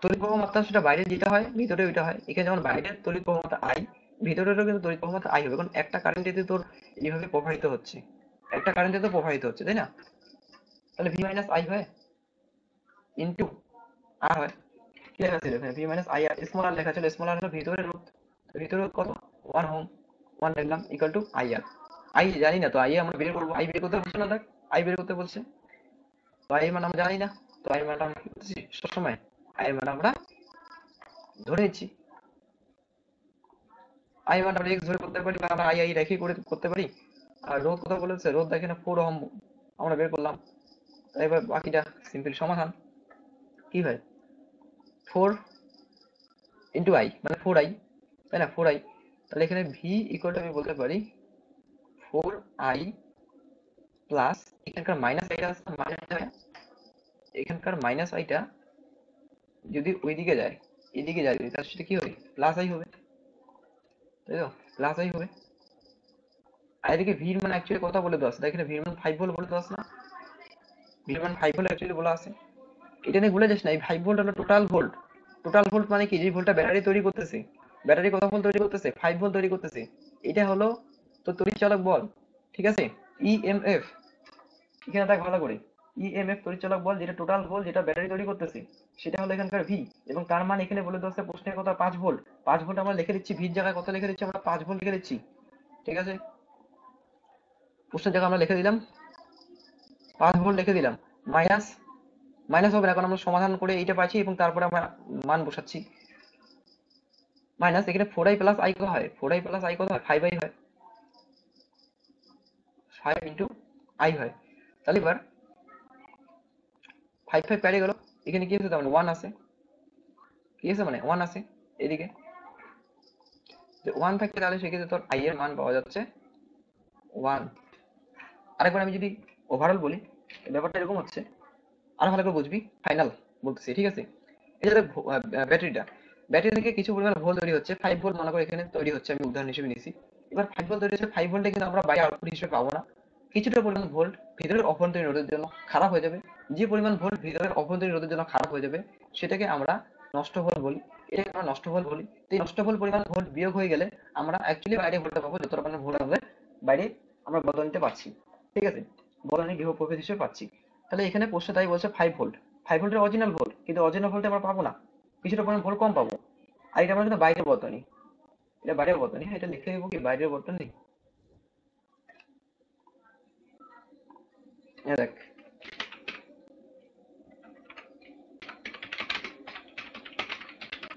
তড়িৎ প্রবাহ মাত্রা সেটা বাইরে যেটা হয় ভিতরে ওইটা হয়। এখানে যেমন বাইরের তড়িৎ প্রবাহ মাত্রা আই, ভিতরেরও কিন্তু তড়িৎ প্রবাহ মাত্রা আই হবে, কারণ একটা কারেন্ট যদি তোর এইভাবে প্রবাহিত হচ্ছে, একটা কারেন্টে তো প্রবাহিত হচ্ছে, তাই না। তাহলে ভি মাইনাস আই হয় ইনটু আর হয়, কি লেখা ছিল এখানে, V minus I R, small R লেখা ছিল, স্মল আর হলো ভিতরের রোধ, ভিতরের রোধ কত, 1 ওহম, 1 লিখলাম equal to I R. I জানি না, তো আই আমরা বের করবো, আই বের করতে বলছে না, দেখ আই বের করতে বলছে, তো আই এর মান আমরা জানি না। তো আই এর মান আমরা কি করতেছি সবসময়, আই এর মান আমরা ধরে নিচ্ছি। আই মান আমরা এক্স ধরে করতে পারি, বা আমরা আই আই রেখে করে করতে পারি। আর রোধ কথা বলেছে, রোধ দেখে না 4 ওহম আমরা বের করলাম। এবার বাকিটা সিম্পল সমাধান, কি হয় 4 ইন্টু আই মানে 4 আই, তাই না 4 আই। তাহলে এখানে ভি ইকুয়াল টু আমি বলতে পারি 4 আই প্লাস, এখানকার মাইনাস আইটা আছে মাইনাস, এখানকার মাইনাস আইটা যদি ওইদিকে যায়, এদিকে যায় যদি, তাহলে সেটা কি হবে, প্লাস আই হবে, তাই তো, প্লাস আই হবে। আর এদিকে ভির মান অ্যাকচুয়ালি কথা বলে দেওয়া আছে, তাই এখানে ভির মান 5 ভোল্ট বলে দেওয়া আছে না, ভির মান 5 ভোল্ট অ্যাকচুয়ালি বলা আছে। এটা নিয়ে ভুলে যাস না, এই 5 ভোল্ট হলো টোটাল ভোল্ট। টোটাল ভোল্ট মানে কি, যে ভোল্টটা ব্যাটারি তৈরি করতেছে, ব্যাটারি কত ভোল্ট তৈরি করতেছে, 5 ভোল্ট তৈরি করতেছে। এটা হলো তো তড়িৎ চালক বল, ঠিক আছে, ইএমএফ, এখানে দেখ ভালো করে, ইএমএফ তড়িৎ চালক বল, যেটা টোটাল ভোল্ট যেটা ব্যাটারি তৈরি করতেছে, সেটা হলো এখানকার ভি। এবং তার মান এখানে বলে দেওয়া আছে প্রশ্নের কথা 5 ভোল্ট। 5 ভোল্ট আমরা লিখে দিচ্ছি, ভির জায়গায় কত লিখে দিচ্ছি আমরা, 5 ভোল্ট লিখে দিচ্ছি, ঠিক আছে। প্রশ্নের জায়গায় আমরা লিখে দিলাম 5 ভোল্ট লিখে দিলাম, মাইনাস, মাইনাস হবে না, এখন আমরা সমাধান করে এইটা পাচ্ছি এবং তারপরে আমরা মান বসাচ্ছি। মাইনাস, এখানে 4i প্লাস আই কত হয়, 4i প্লাস আই কত হয়, 5i হয়, 5 ইন্টু আই হয়। তাহলে এবার 5 5 কেটে গেল, এখানে কি আছে, তার মানে 1 আছে, কি আছে মানে 1 আছে এদিকে, যে 1 থাকলে তাহলে সেক্ষেত্রে তোর আই এর মান পাওয়া যাচ্ছে 1। আরেকবার আমি যদি ওভারঅল বলি, ব্যাপারটা এরকম হচ্ছে, আরো ভালো করে বুঝবি, ফাইনাল বলতেছি, ঠিক আছে। এই যে ব্যাটারিটা, ব্যাটারি থেকে কিছু পরিমাণ ভোল্ট তৈরি হচ্ছে, 5 ভোল্ট মনে করে এখানে তৈরি হচ্ছে, আমি উদাহরণ হিসেবে নিছি। এবার 5 ভোল্ট তৈরি হচ্ছে, 5 ভোল্টে কিন্তু আমরা বাইরে আউটপুট হিসেবে পাবো না, কিছুটা পরিমাণ ভোল্ট ভিতরের অভ্যন্তরীণ রোধের জন্য খারাপ হয়ে যাবে। যে পরিমাণ ভোল্ট ভিতরের অভ্যন্তরীণ রোধের জন্য খারাপ হয়ে যাবে সেটাকে আমরা নষ্ট ভোল্ট বলি, এটাকে আমরা নষ্ট ভোল্ট বলি। তো এই নষ্ট ভোল্ট পরিমাণ ভোল্ট বিয়োগ হয়ে গেলে আমরা অ্যাকচুয়ালি বাইরে ভোল্টটা পাবো, যতটা পরিমাণ ভোল্ট আমাদের বাইরে আমরা বদলাতে পারছি, ঠিক আছে, বদলানি বিভব প্রভেদ হিসেবে পাচ্ছি। তাহলে এখানে প্রশ্ন তাই বলছে 5 ভোল্ট, 5 ভোল্টের অরিজিনাল ভোল্ট, কিন্তু অরিজিনাল ভোল্টে আমরা পাবো না, কিছুটা পরিমাণ ভোল্ট কম পাবো। আর এটা আমরা কিন্তু বাইরের বর্তনী, এটা বাইরের বর্তনী, হ্যাঁ এটা লিখে দেবো কি বাইরের বর্তনী, দেখ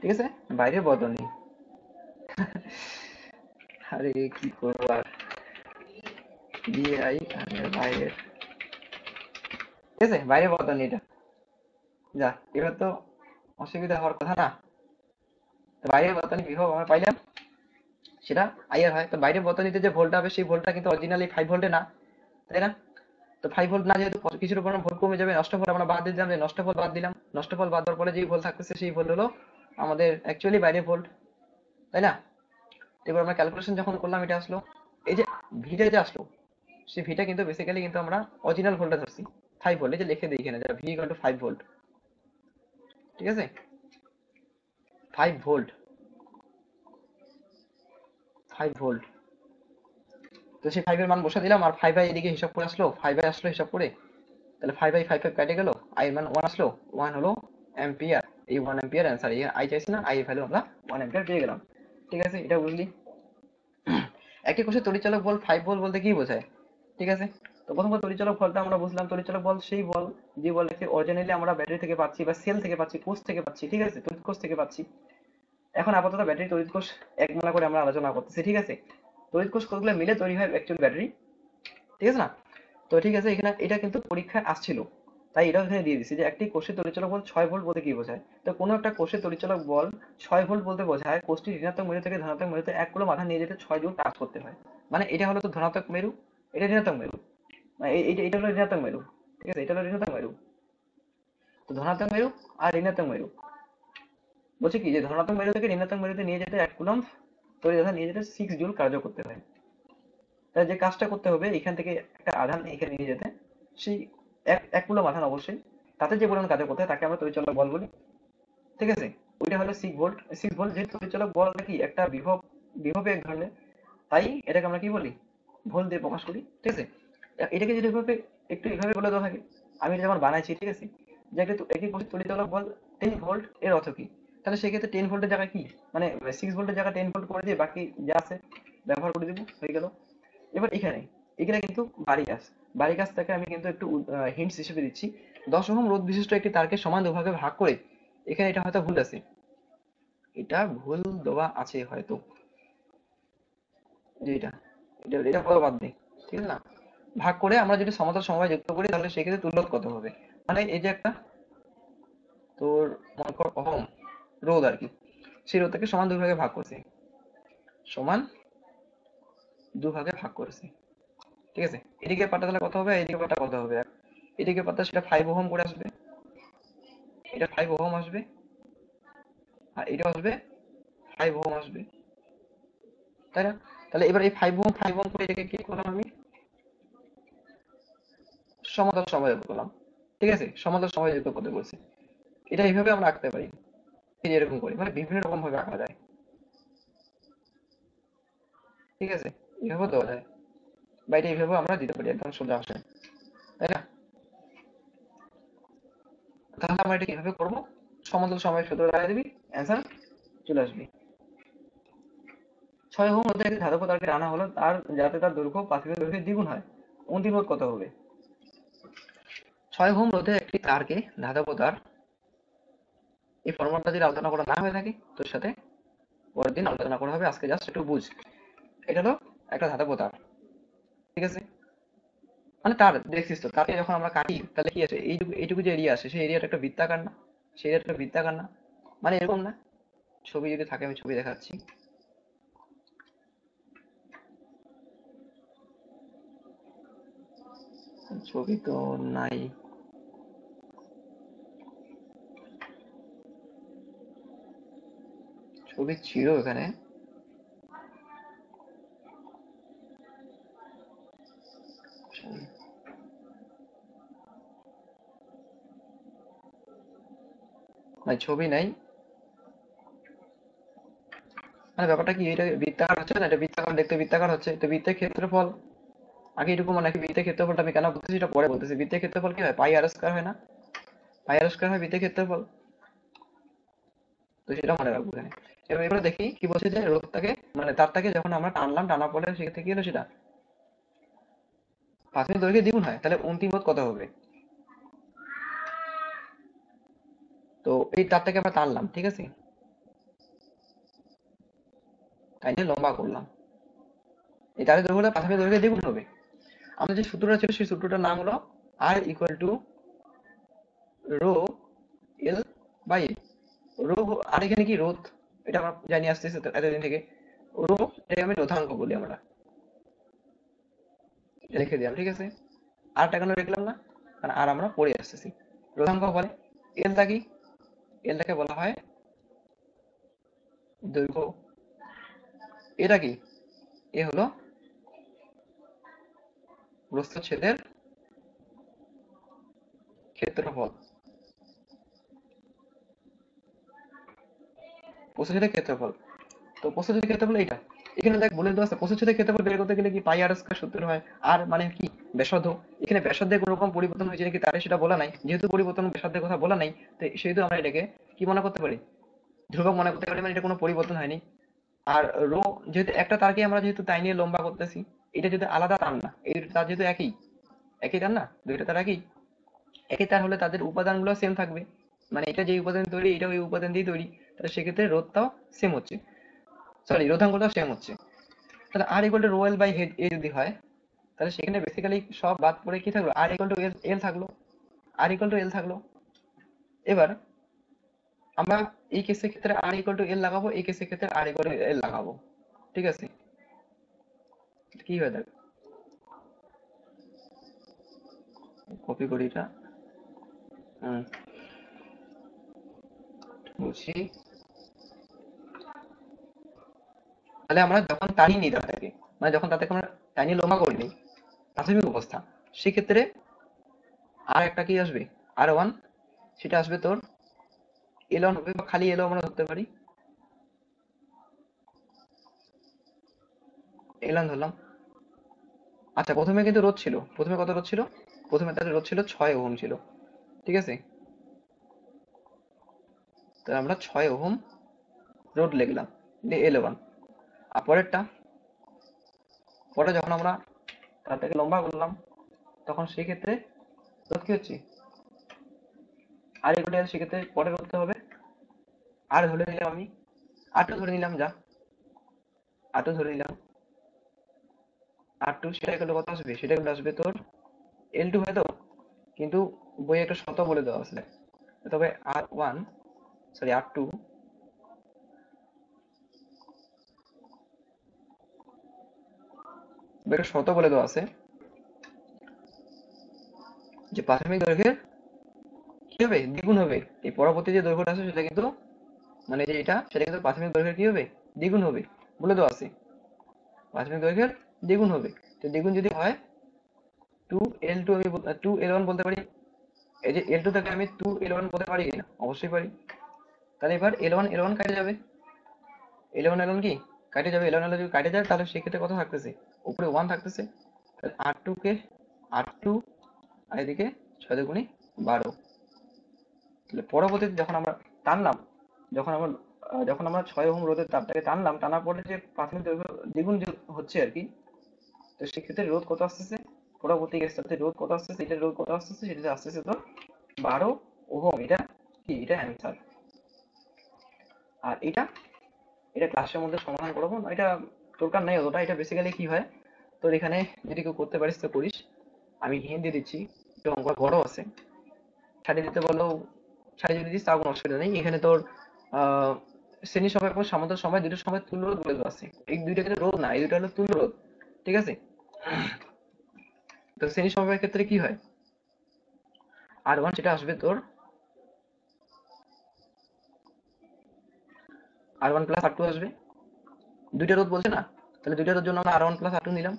ঠিক আছে, বাইরের বর্তনী। আরে কি করবো আর, বিআই বাইরের, ঠিক আছে বাইরে বর্তনী এটা, যা এবার তো অসুবিধা হওয়ার কথা না। তো বাইরের বর্তনী বিভব আমরা পাইলাম, সেটা আইআর হয়। তো বাইরের বর্তনীতে যে ভোল্ট হবে সেই ভোল্টটা কিন্তু অরিজিনালি 5 ভোল্টে না, তাই না? তো 5 ভোল্ট না, যেহেতু কিছুর উপর ভোল্ট কমে যাবে, নষ্ট ভোল্ট আমরা বাদ দিয়ে দিলাম, যে নষ্ট ভোল্ট বাদ দিলাম, নষ্ট ভোল্ট বাদ দেওয়ার পরে যেই ভোল্ট থাকতেছে সেই ভোল্ট হলো আমাদের অ্যাকচুয়ালি বাইরের ভোল্ট, তাই না? এবার আমরা ক্যালকুলেশন যখন করলাম এটা আসলো, এই যে ভিটা যে আসলো, সেই ভিটা কিন্তু বেসিক্যালি কিন্তু আমরা অরিজিনাল ভোল্টে ধরছি 5 ভোল্ট, এই যে লিখে দিই এখানে, যা ভি ইকুয়াল টু 5 ভোল্ট, ঠিক আছে? 5 ভোল্ট, 5 ভোল্ট। তো সেই 5 এর মান বসা দিলাম, আর 5 বাই এদিকে হিসাব করে আসলো, 5 বাই আসলো হিসাব করে, তাহলে 5 বাই 5 কেটে গেল, আই এর মান 1 আসলো, 1 হলো অ্যাম্পিয়ার। এই 1 অ্যাম্পিয়ার অ্যান্সার, এই আই চাইছি না, আই এর ভ্যালু আমরা 1 অ্যাম্পিয়ার পেয়ে গেলাম, ঠিক আছে? এটা বুঝলি? একই কোষে তড়িৎচালক বল 5 ভোল্ট বলতে কি বোঝায়, ঠিক আছে? তো প্রথমত তড়িৎচালক বলটা আমরা বুঝলাম, তড়িৎচালক বল সেই বল যে বলটাকে অরিজিনালি আমরা ব্যাটারি থেকে পাচ্ছি বা সেল থেকে পাচ্ছি, কোষ থেকে পাচ্ছি, ঠিক আছে, তড়িৎ কোষ থেকে পাচ্ছি। এখন আপাতত ব্যাটারি তড়িৎ কোষ এক মালা করে আমরা আলোচনা করতেছি, ঠিক আছে? তড়িৎ কোষ কোষগুলো মিলে তৈরি হয় অ্যাকচুয়াল ব্যাটারি, ঠিক আছে না? তো ঠিক আছে, এখানে এটা কিন্তু পরীক্ষায় আসছিল, তাই এটাও এখানে দিয়ে দিচ্ছি যে একটি কোষের তড়িৎচালক বল 6 ভোল্ট বলতে কি বোঝায়। তো কোনো একটা কোষের তড়িৎচালক বল 6 ভোল্ট বলতে বোঝায় কোষটি ঋণাত্মক মেরু থেকে ধনাত্মক মেরুতে 1 কুলম্ব আধান নিয়ে যেতে 6 জুল কাজ করতে হয়। মানে এটা হলো তো ধনাত্মক মেরু, এটা ঋণাত্মক মেরু, মানে এটা হলো ঋণাত্মক মেরু, ঠিক আছে, এটা হলো ঋণাত্মক মেরু। তো ধনাত্মক মেরু আর ঋণাত্মক মেরু বলছে কি, যে ধনাত্মক মেরু থেকে ঋণাত্মক মেরুতে নিয়ে যেতে 1 কুলম্ব তড়িৎ আধান নিয়ে যেতে 6 জুল কার্য করতে হয়। তাই যে কাজটা করতে হবে, এখান থেকে একটা আধান এখানে নিয়ে যেতে, সেই এক কুলম্ব আধান অবশ্যই, তাতে যে পরিমাণ কাজ করতে হয় তাকে আমরা তড়িৎচালক বল বলি, ঠিক আছে? ওইটা হলো 6 ভোল্ট। 6 ভোল্ট যেহেতু তড়িৎচালক বলটা কি একটা বিভব, বিভবে এক ধরনের, তাই এটাকে আমরা কি বলি, ভোল্ট দিয়ে প্রকাশ করি, ঠিক আছে? এটাকে যদি এভাবে একটু এভাবে বলে দেওয়া থাকে, আমি এটা যেমন বানাইছি, ঠিক আছে, যে একটা একই কোষে তড়িৎচালক বল 10 ভোল্ট, এর অর্থ কি? তাহলে সেক্ষেত্রে 10 ভোল্টের জায়গায় কি, মানে 6 ভোল্টের জায়গায় 10 ভোল্ট করে দিয়ে বাকি যা আছে ব্যবহার করে দিব, হয়ে গেল। এবার এখানে এখানে কিন্তু বাড়ি গাছ, বাড়ি গাছটাকে আমি কিন্তু একটু হিন্টস হিসেবে দিচ্ছি। 10 ওহম রোধ বিশিষ্ট একটি তারকে সমান দুভাগে ভাগ করে, এখানে এটা হয়তো ভুল আছে, এটা ভুল দেওয়া আছে হয়তো, যে এটা এটা এটা পুরো বাদ দিই, ঠিক আছে না? ভাগ করে আমরা যদি সমান্তরাল সমবায় যুক্ত করি তাহলে সেক্ষেত্রে তুল্যক কত হবে, মানে এই যে একটা তোর মনে কর ওহম রোধ আর কি, সেই রোধটাকে সমান দুই ভাগে ভাগ করছি, সমান দুভাগে ভাগ করেছি, ঠিক আছে? এদিকে পাটা তাহলে কত হবে, এদিকে পাটা কত হবে, এদিকে পাতা সেটা 5 ওহম করে আসবে, এটা 5 ওহম আসবে, আর এটা আসবে 5 ওহম আসবে, তাই না? তাহলে এবার এই 5 ওহম 5 ওহম করে এটাকে কি করলাম আমি, সমান্তরাল সমবায় করলাম, ঠিক আছে, সমান্তরাল সমবায় যুক্ত করতে বলছি। এটা এইভাবে আমরা আঁকতে পারি, এই যে এরকম করে, মানে বিভিন্ন রকম ভাবে আঁকা যায়, ঠিক আছে? এইভাবে দেওয়া যায়, বা এটা এইভাবে আমরা দিতে পারি একদম সোজা ভাষায়, তাই না? তাহলে আমরা এটা কিভাবে করবো, সমান্তরাল সমবায় সূত্র লাগাই দিবি, অ্যান্সার চলে আসবে। 6 ওহম রোধে একটি ধাতব তারকে টানা হলো, তার যাতে তার দৈর্ঘ্য পাঁচিলের দৈর্ঘ্যের দ্বিগুণ হয়, অন্তিম রোধ কত হবে? 6 ওহম রোধে একটি তারকে ধাতব তার, এই ফর্মুলাটা যদি আলোচনা করা না হয়ে থাকে তোর সাথে পরের দিন আলোচনা করা হবে, আজকে জাস্ট একটু বুঝ। এটা হলো একটা ধাতব তার, ঠিক আছে? মানে তার দেখছিস তো, তাকে যখন আমরা কাটি তাহলে কি আছে, এইটুকু এইটুকু যে এরিয়া আছে সেই এরিয়াটা একটা বৃত্তাকার না, সেই এরিয়াটা একটা বৃত্তাকার না, মানে এরকম না? ছবি যদি থাকে আমি ছবি দেখাচ্ছি, ছবি তো নাই, ছবি ছিল এখানে, ভাই ছবি নাই। মানে ব্যাপারটা কি, এটা বৃত্তাকার হচ্ছে না, এটা বৃত্তাকার দেখতে বৃত্তাকার হচ্ছে, তো বৃত্তের ক্ষেত্রফল আগে এটুকু মনে রাখি, বৃত্তের ক্ষেত্রফলটা আমি কেন বলতেছি এটা পরে বলতেছি। বৃত্তের ক্ষেত্রফল কি হয়, পাই আর স্কয়ার হয় না, পাই আর স্কয়ার হয় বৃত্তের ক্ষেত্রফল, তো সেটা মনে রাখবো এখানে। এবার এবারে দেখি কি বলছে, যে রোধটাকে মানে তারটাকে যখন আমরা টানলাম, টানার পরে সেক্ষেত্রে কি হলো, সেটা 5 মিটার দৈর্ঘ্যে দ্বিগুণ হয়, তাহলে অন্তিম রোধ কত হবে? তো এই তারটাকে আমরা টানলাম, ঠিক আছে, তাই নিয়ে লম্বা করলাম, এই তারের দৈর্ঘ্যটা প্রাথমিক দৈর্ঘ্যের দ্বিগুণ হবে। আমাদের যে সূত্রটা ছিল সেই সূত্রটার নাম হলো R equal to rho L by A. Rho, আর এখানে কি রোধ, এটা আমরা জানি আসতেছি এতদিন থেকে। রো এটাকে আমি রোধাঙ্ক বলি আমরা, লিখে দিলাম, ঠিক আছে। আরটা কেন লিখলাম না, কারণ আর আমরা পড়ে আসতেছি। রোধাঙ্ক বলে। এলটা কি, এলটাকে বলা হয় দৈর্ঘ্য। এটা কি, এ হলো প্রস্থচ্ছেদের ক্ষেত্রফল। প্রস্থচ্ছেদের ক্ষেত্রফল, তো প্রস্থচ্ছেদের ক্ষেত্রফল এইটা। এখানে দেখ বলে দেওয়া আছে প্রস্থচ্ছেদের ক্ষেত্রফল বের করতে গেলে কি পাই আর স্কয়ার সূত্র হয়। আর মানে কি, ব্যাসার্ধ। এখানে ব্যাসার্ধে কোনো রকম পরিবর্তন হয়েছে নাকি তারে সেটা বলা নাই, যেহেতু পরিবর্তন ব্যাসার্ধের কথা বলা নাই, তো সেহেতু আমরা এটাকে কি মনে করতে পারি, ধ্রুবক মনে করতে পারি, মানে এটা কোনো পরিবর্তন হয়নি। আর রো, যেহেতু একটা তারকে আমরা যেহেতু তাই নিয়ে লম্বা করতেছি, এটা যদি আলাদা তার না, এই দুটো তার যেহেতু একই, একই তার না, দুইটা তার একই, একই তার হলে তাদের উপাদানগুলো সেম থাকবে। মানে এটা যে উপাদান তৈরি, এটা ওই উপাদান দিয়ে তৈরি, তাহলে সেক্ষেত্রে রোধটাও সেম হচ্ছে, সরি রোধাঙ্কটাও সেম হচ্ছে। তাহলে R equal to rho L by হেড এ যদি হয়, তাহলে সেখানে বেসিক্যালি সব বাদ পড়ে কি থাকলো, আর ইকুয়াল টু এল, এল থাকলো, আর ইকুয়াল টু এল থাকলো। এবার আমরা এই কেসের ক্ষেত্রে আর ইকুয়াল টু এল লাগাবো, এই কেসের ক্ষেত্রে আর ইকুয়াল টু এল লাগাবো, ঠিক আছে। কি হয়ে যাবে, কপি করি এটা। হুম, বলছি তাহলে আমরা যখন টানি নিই তাদেরকে, মানে যখন তাদেরকে আমরা টানি লম্বা করে নিই প্রাথমিক অবস্থা, সেক্ষেত্রে আর একটা কি আসবে, আর ওয়ান, সেটা আসবে তোর এল ওয়ান হবে, বা খালি এল আমরা ধরতে পারি, এল ওয়ান ধরলাম। আচ্ছা, প্রথমে কিন্তু রোধ ছিল, প্রথমে কত রোধ ছিল, প্রথমে তাদের রোধ ছিল 6 ওহম ছিল, ঠিক আছে। তাহলে আমরা 6 ওহম রোধ লিখলাম, এল ওয়ান। আর পরেরটা, পরে যখন আমরা তারটাকে লম্বা করলাম, তখন সেই ক্ষেত্রে রোধ কি হচ্ছে, আর এগুলো সেক্ষেত্রে পরে রোধটা হবে, আর ধরে নিলাম আমি, আর টু ধরে নিলাম, যা আর টু ধরে নিলাম, আর টু সেটা এগুলো কত আসবে, সেটা এগুলো আসবে তোর এল টু হয়তো, কিন্তু বইয়ে একটা শত বলে দেওয়া আছে, তবে আর ওয়ান, সরি আর টু, একটা শত বলে দেওয়া আছে যে প্রাথমিক দৈর্ঘ্যের কি হবে, দ্বিগুণ হবে। এই পরবর্তী যে দৈর্ঘ্যটা আছে সেটা কিন্তু, মানে যে এটা, সেটা কিন্তু প্রাথমিক দৈর্ঘ্যের কি হবে, দ্বিগুণ হবে, বলে দেওয়া আছে প্রাথমিক দৈর্ঘ্যের দ্বিগুণ হবে। তো দ্বিগুণ যদি হয়, টু এল টু, আমি টু এল ওয়ান বলতে পারি, এই যে এল টু থেকে আমি টু এল ওয়ান বলতে পারি না, অবশ্যই পারি। তাহলে এবার এল ওয়ান কেটে যাবে, এল ওয়ান কি কেটে যাবে, এল ওয়ান যদি কেটে যায় তাহলে সেক্ষেত্রে কত থাকতেছে, উপরে ওয়ান থাকতেছে। তাহলে আর টু কে আর টু, আর এদিকে 6 × 2 = 12। তাহলে পরবর্তীতে যখন আমরা টানলাম, যখন আমরা যখন আমরা 6 ওহম রোধের তারটাকে টানলাম, টানার পরে যে প্রাথমিক দৈর্ঘ্য দ্বিগুণ যে হচ্ছে আর কি, তো সেক্ষেত্রে রোধ কত আসতেছে, পরবর্তী ক্ষেত্রে রোধ কত আসতেছে, এটা রোধ কত আসতেছে, সেটা আসতেছে তো 12 ওহম। এটা কি, এটা অ্যান্সার। আর এটা, এটা ক্লাসের মধ্যে সমাধান করবো না, এটা দরকার নেই অতটা। এটা বেসিক্যালি কি হয়, তোর এখানে যদি কেউ করতে পারিস তো করিস, আমি হিন্ট দিয়ে দিচ্ছি, একটু অঙ্ক বড় আছে, ছাড়িয়ে দিতে বললেও ছাড়িয়ে যদি দিস তাও কোনো অসুবিধা নেই। এখানে তোর আহ শ্রেণী সময় এবং সামন্তরিক সময়, দুটো সময় তুল্য রোধ বলে দেওয়া আছে। এই দুইটা কিন্তু রোধ না, এই দুটো হলো তুল্য রোধ, ঠিক আছে। তো শ্রেণী সমবায়ের ক্ষেত্রে কি হয়, আর ওয়ান সেটা আসবে তোর আর ওয়ান প্লাস আর টু আসবে, দুইটা রোধ বলছে না, তাহলে দুইটা রোধ জন্য আমরা আর ওয়ান প্লাস আর টু নিলাম।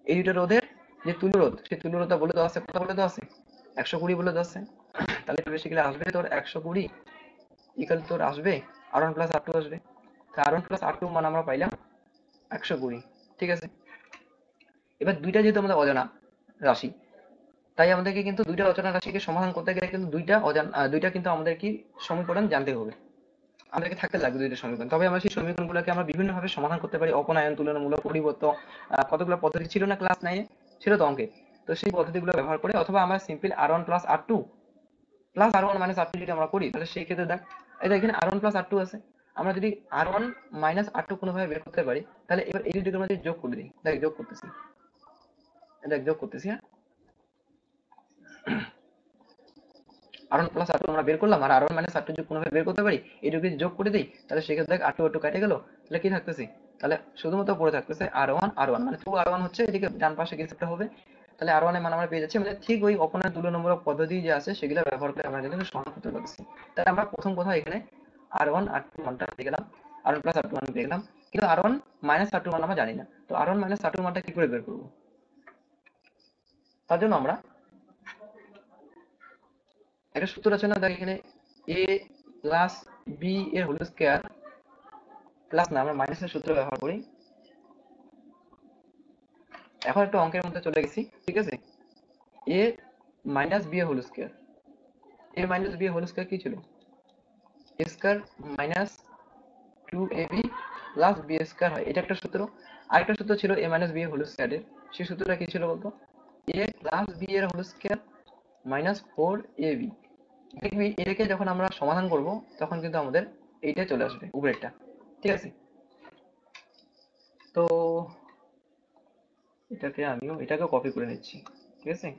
এই দুইটা রোধের যে তুল্য রোধ, সেই তুল্য রোধটা বলে দেওয়া আছে, কত বলে দেওয়া আছে, 120 বলে দেওয়া আছে। তাহলে বেসিক্যালি আসবে তোর 120 ইকাল তোর আসবে আর ওয়ান প্লাস আর টু আসবে। আর ওয়ান প্লাস আর টু মান আমরা পাইলাম 120, ঠিক আছে। এবার দুইটা যেহেতু আমাদের অজানা রাশি, তাই আমাদেরকে কিন্তু দুইটা অজানা রাশিকে সমাধান করতে গেলে কিন্তু দুইটা কিন্তু আমাদের কি সমীকরণ জানতে হবে, আমাদেরকে থাকতে লাগবে দুইটা সমীকরণ, তবে আমরা সেই সমীকরণগুলোকে আমরা বিভিন্ন ভাবে সমাধান করতে পারি। অপনয়ন, তুলনামূলক, পরিবর্তন, কতগুলো পদ্ধতি ছিল না ক্লাস 9-এ, ছিল তো অঙ্কে। তো সেই পদ্ধতিগুলো ব্যবহার করে, অথবা আমরা সিম্পল আর one plus R two plus আর ওয়ান মাইনাস আর টু যদি আমরা করি, তাহলে সেই ক্ষেত্রে দেখ, এটা এখানে আর ওয়ান প্লাস আর টু আছে, আমরা যদি R1 মাইনাস R2 কোনোভাবে বের করতে পারি, তাহলে এবার এই দুটোকে আমরা যদি যোগ করে দিই, দেখ যোগ করতেছি, হ্যাঁ, R1 প্লাস R2 আমরা বের করলাম, আর R1 মাইনাস R2 যদি কোনোভাবে বের করতে পারি, এইটুকু যদি যোগ করে দিই, তাহলে সেক্ষেত্রে দেখ R2 R2 কেটে গেল, তাহলে কি থাকতেছে, তাহলে শুধুমাত্র পড়ে থাকতেছে R1 মানে 2R1 হচ্ছে এদিকে ডান পাশে কিছুটা হবে, তাহলে R1 এর মান আমরা পেয়ে যাচ্ছি, মানে ঠিক ওই অপনের তুলনামূলক পদ্ধতি যে আছে সেগুলো ব্যবহার করে আমরা কিন্তু সমাধান করতে পারছি। তাই আমরা প্রথম কথা এখানে R1 R2 মানটা পেয়ে গেলাম, R1 প্লাস R2 মান পেয়ে গেলাম, কিন্তু R1 মাইনাস R2 মান আমরা জানি না, তো R1 মাইনাস R2 মানটা কি করে বের করবো? তার জন্য আমরা একটা সূত্র আছে না, দেখ এখানে a প্লাস বি এর হোল স্কয়ার, প্লাস না আমরা মাইনাসের সূত্র ব্যবহার করি। এখন একটু অঙ্কের মধ্যে চলে গেছি, ঠিক আছে। a মাইনাস বি এর whole square, a minus b এর হোল স্কয়ার কি ছিল, a square minus 2ab plus b square হয়, এটা একটা সূত্র। আরেকটা সূত্র ছিল a মাইনাস বি এর হোল স্কয়ারের, সেই সূত্রটা কি ছিল বলতো, a প্লাস বি এর হোল স্কয়ার মাইনাস 4ab। দেখবি এটাকে যখন আমরা সমাধান করব তখন কিন্তু আমাদের এইটা চলে আসবে উপরেরটা, ঠিক আছে। তো এটাকে কপি করে নিচ্ছি, ঠিক আছে।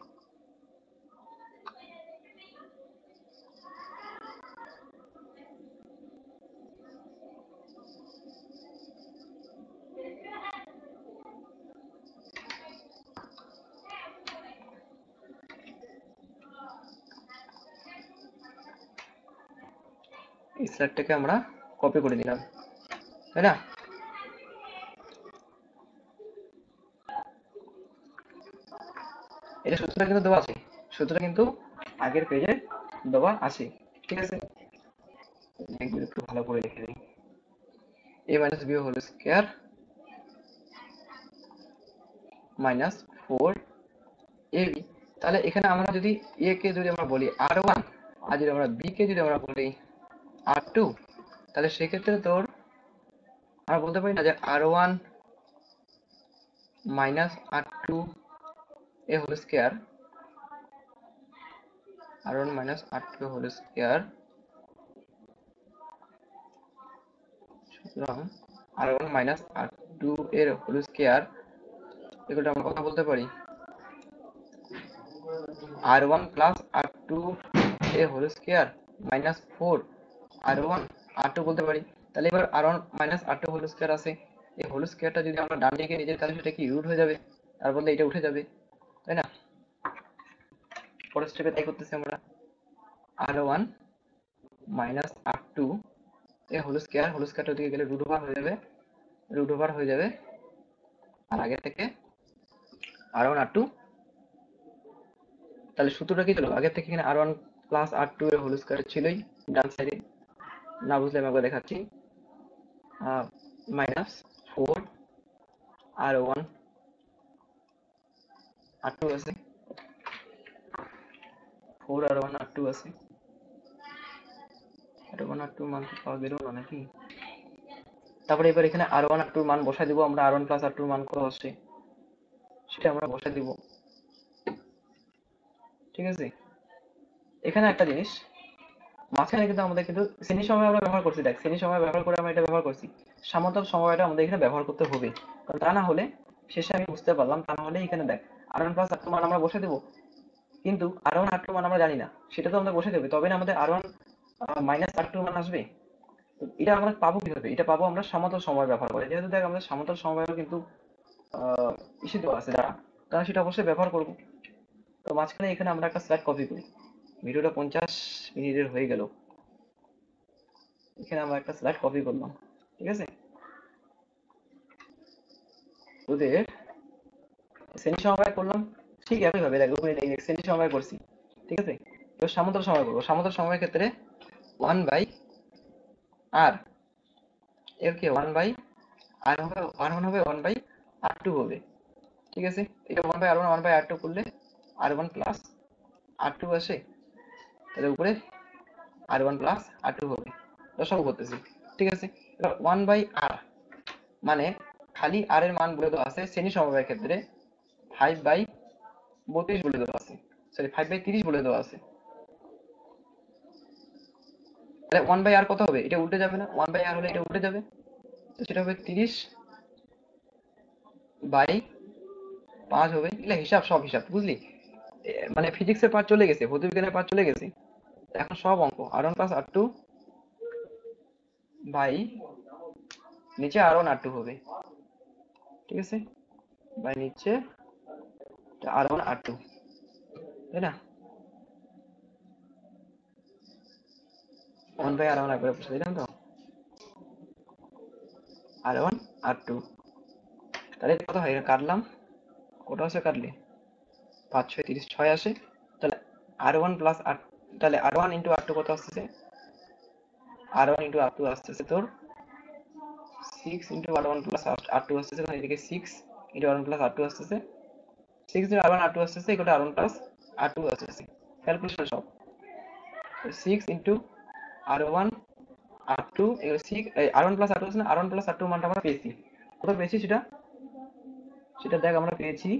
এই স্লাইডটাকে আমরা কপি করে দিলাম, তাই না। এটা সূত্রটা কিন্তু দেওয়া আছে, সূত্রটা কিন্তু আগের পেজে দেওয়া আছে, ঠিক আছে। একটু একটু ভালো করে লিখে দিই, a minus B whole square minus 4ab। তাহলে এখানে আমরা যদি a কে যদি আমরা বলি R1, আর যদি আমরা b কে যদি আমরা বলি R2, তাহলে সেক্ষেত্রে তোর আমরা বলতে পারি না যে R1 মাইনাস R2 এ whole square, R1 minus R2 whole square, সুতরাং R1 মাইনাস R2 এর হোল স্কয়ার, এগুলো আমরা কথা বলতে পারি R1 প্লাস R2 এর whole square minus 4 R1 R2 বলতে পারি। তাহলে এবার R1 minus R2 whole square আছে, এই হোল স্কয়ারটা যদি আমরা ডান দিকে নিয়ে যাই তাহলে সেটা কি রুট হয়ে যাবে, তার বদলে এটা উঠে যাবে, তাই না। পরের স্টেপে তাই করতেছি আমরা, R1 মাইনাস R2 এর হোল স্কয়ারটা দিকে গেলে রুট ওভার হয়ে যাবে, আর আগে থেকে R1 R2, তাহলে সূত্রটা কি ছিল আগে থেকে, এখানে R1 প্লাস R2 এর হোল স্কয়ার ছিলই ডান সাইডে, না বুঝলে আমি একবার দেখাচ্ছি, মাইনাস 4 R1 R2 আছে, 4 R1 R2 আছে, R1 R2 মান তো পাওয়া গেল না নাকি। তারপরে এবার এখানে R1 R2 মান বসাই দিব আমরা, R1 প্লাস R2 মান কত হচ্ছে সেটা আমরা বসাই দিব, ঠিক আছে। এখানে একটা জিনিস, মাঝখানে কিন্তু আমাদের কিন্তু শ্রেণী সময় আমরা ব্যবহার করছি, দেখ শ্রেণী সময় ব্যবহার করে আমরা এটা ব্যবহার করছি, সমান্তরাল সময়টা আমাদের এখানে ব্যবহার করতে হবে, কারণ তা না হলে, শেষে আমি বুঝতে পারলাম, তা না হলে এখানে দেখ R1 প্লাস R2 মান আমরা বসে দেবো, কিন্তু R1 R2 মান আমরা জানি না, সেটা তো আমরা বসে দেবে, তবে না আমাদের R1 মাইনাস R2 মান আসবে। তো এটা আমরা পাবো কিভাবে, এটা পাবো আমরা সমান্তরাল সময় ব্যবহার করে, যেহেতু দেখ আমাদের সমান্তরাল সময় কিন্তু ইসে দেওয়া আছে দ্বারা, তাহলে সেটা অবশ্যই ব্যবহার করবো। তো মাঝখানে এখানে আমরা একটা স্লাইড কপি করি, ভিডিওটা 50 মিনিটের হয়ে গেল, এখানে আমরা একটা স্লাইড কপি করলাম, ঠিক আছে। ওদের শ্রেণী সমবায় করলাম, ঠিক একইভাবে দেখ উপরে শ্রেণী সমবায় করছি, ঠিক আছে। এবার সমান্তরাল সমবায় করবো, সমান্তরাল সমবায়ের ক্ষেত্রে 1/r, এর কি 1/r হবে, R1 হবে 1/r2 হবে, ঠিক আছে। এটা 1/r1 1/r2 করলে R1 প্লাস R2 আসে, তাহলে উপরে R1 প্লাস R2 হবে, দশাও করতেছি, ঠিক আছে। এবার 1/r মানে খালি আর এর মান বলে দেওয়া আছে শ্রেণী সমবায়ের ক্ষেত্রে 5/32 বলে দেওয়া আছে, সরি 5/30 বলে দেওয়া আছে, তাহলে 1/r কত হবে? এটা উল্টে যাবে না? 1/r হলে এটা উল্টে যাবে, তো সেটা হবে 30/5 হবে। এগুলো হিসাব, সব হিসাব, বুঝলি? মানে ফিজিক্সের পার্ট চলে গেছে, ভৌতবিজ্ঞানের পার্ট চলে গেছে, এখন সব অঙ্ক r1 + r2 বাই নিচে r1 r2 হবে, ঠিক আছে, বাই নিচে r1 r2, তাই না? 1/r1 একবারে বসে দিলাম তো, r1 r2, তাহলে কত হয়? এটা কাটলাম, কত আছে কাটলে? 5 6 30, 6 আসে। তাহলে r1 + r, তাহলে r1 × r2 কত আসতেছে? r1 × r2 আসতেছে তোর 6 × r1 + r2 আসতেছে, মানে এদিকে 6 × r1 + r2 আসতেছে, 6 × r1 r2 আসতেছে, এটা r1 + r2 আসতেছে, ক্যালকুলেশন সব। 6 × r1 r2, এগুলো 6, r1 + r2 আছে না, r1 + r2 মানটা আমরা পেয়েছি, কত পেয়েছি সেটা, সেটা দেখ, আমরা পেয়েছি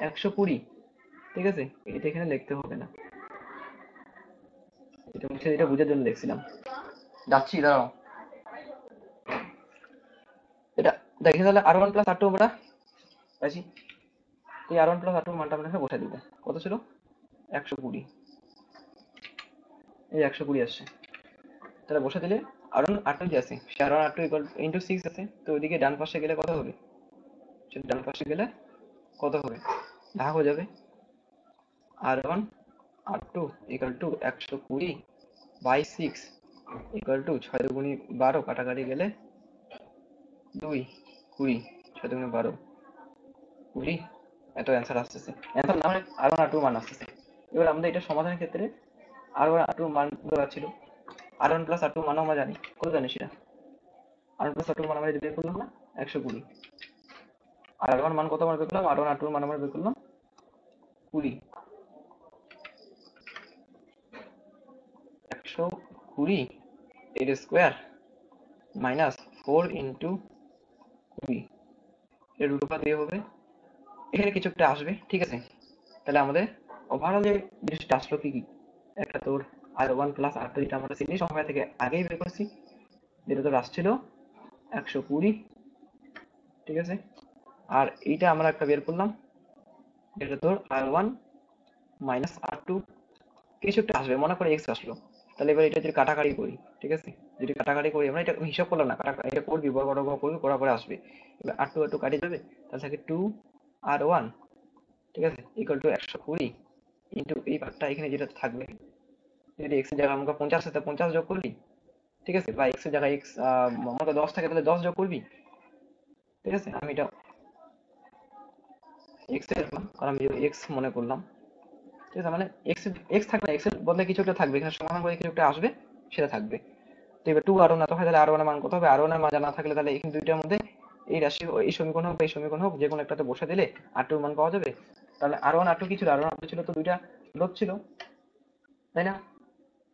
120, ঠিক আছে? এটা এখানে লিখতে হবে না, এটা মুছে, এটা বোঝার জন্য লিখছিলাম। যাচ্ছি, দাঁড়াও। এটা দেখি, তাহলে r1 + r2 আমরা পাইছি, এই r1 + r2 মানটা আমরা এখানে বসাই দিব, কত ছিল? 120, এই 120 আসছে। তাহলে বসে দিলে r1 r2 যে আছে, সে r1 r2 ইন্টু 6 আছে, তো ওইদিকে ডান পাশে গেলে কত হবে? সেটা ডান পাশে গেলে কত হবে? ভাগ হয়ে যাবে, r1 r2 120/6 6×2 = 12, কাটাকাটি গেলে 2 20, 6×2 = 12 20, এত অ্যান্সার আসতেছে। অ্যান্সার না মানে r1 r2 মান আসতেছে। এবার আমাদের এটা সমাধানের ক্ষেত্রে r1 r2 মান দেওয়া ছিল, r1 + r2 মান আমরা জানি, কত জানি সেটা? r1 + r2 মান আমরা বের করলাম না, 120, আর r1 মান কত আমরা বের করলাম? r1 r2 মান আমরা বের করলাম 20, 120 এর স্কোয়ার মাইনাস 4 × 20 এর রুট ওভার দিয়ে হবে, এখানে কিছু একটা আসবে, ঠিক আছে? তাহলে আমাদের ওভারঅল যে জিনিসটা আসলো কি কি, একটা তোর r1 + r2, যেটা আমরা শ্রেণী সমবায় থেকে আগেই বের করছি, যেটা তোর আসছিল 120, ঠিক আছে? আর এইটা আমরা একটা বের করলাম, যেটা তোর r1 - r2, কিছু একটা আসবে, মনে করে x আসলো। তাহলে এবার এটা যদি কাটাকাটি করি, ঠিক আছে, যদি কাটাকাটি করি, আমরা এটা হিসাব করলাম না, এটা করবি, বর্গ করবি, করার পরে আসবে। এবার r2 কাটে যাবে, তাহলে থাকে 2r1, ঠিক আছে, = 120 ইন্টু এই পার্টটা এখানে যেটা থাকবে, যদি x এর জায়গায় আমাকে 50 আছে, 50 যোগ করবি, ঠিক আছে, বা x এর জায়গায় x আমাকে 10 থাকে, তাহলে 10 যোগ করবি, ঠিক আছে? আমি এটা x এর মান, কারণ আমি x মনে করলাম, ঠিক আছে, মানে x থাকবে না, x এর বদলে কিছু একটা থাকবে, এখানে সমাধান করে কিছু একটা আসবে, সেটা থাকবে। তো এবার 2r1 এত হয়, তাহলে r1 এর মান কত হবে? r1 এর মান জানা থাকলে তাহলে এখানে দুইটার মধ্যে এই রাশি, এই সমীকরণ হোক বা এই সমীকরণ হোক, যে কোনো একটাতে বসে দিলে r2 এর মান পাওয়া যাবে। তাহলে r1 r2 কি ছিল? r1 r2 ছিল তো দুইটা রোধ ছিল, তাই না?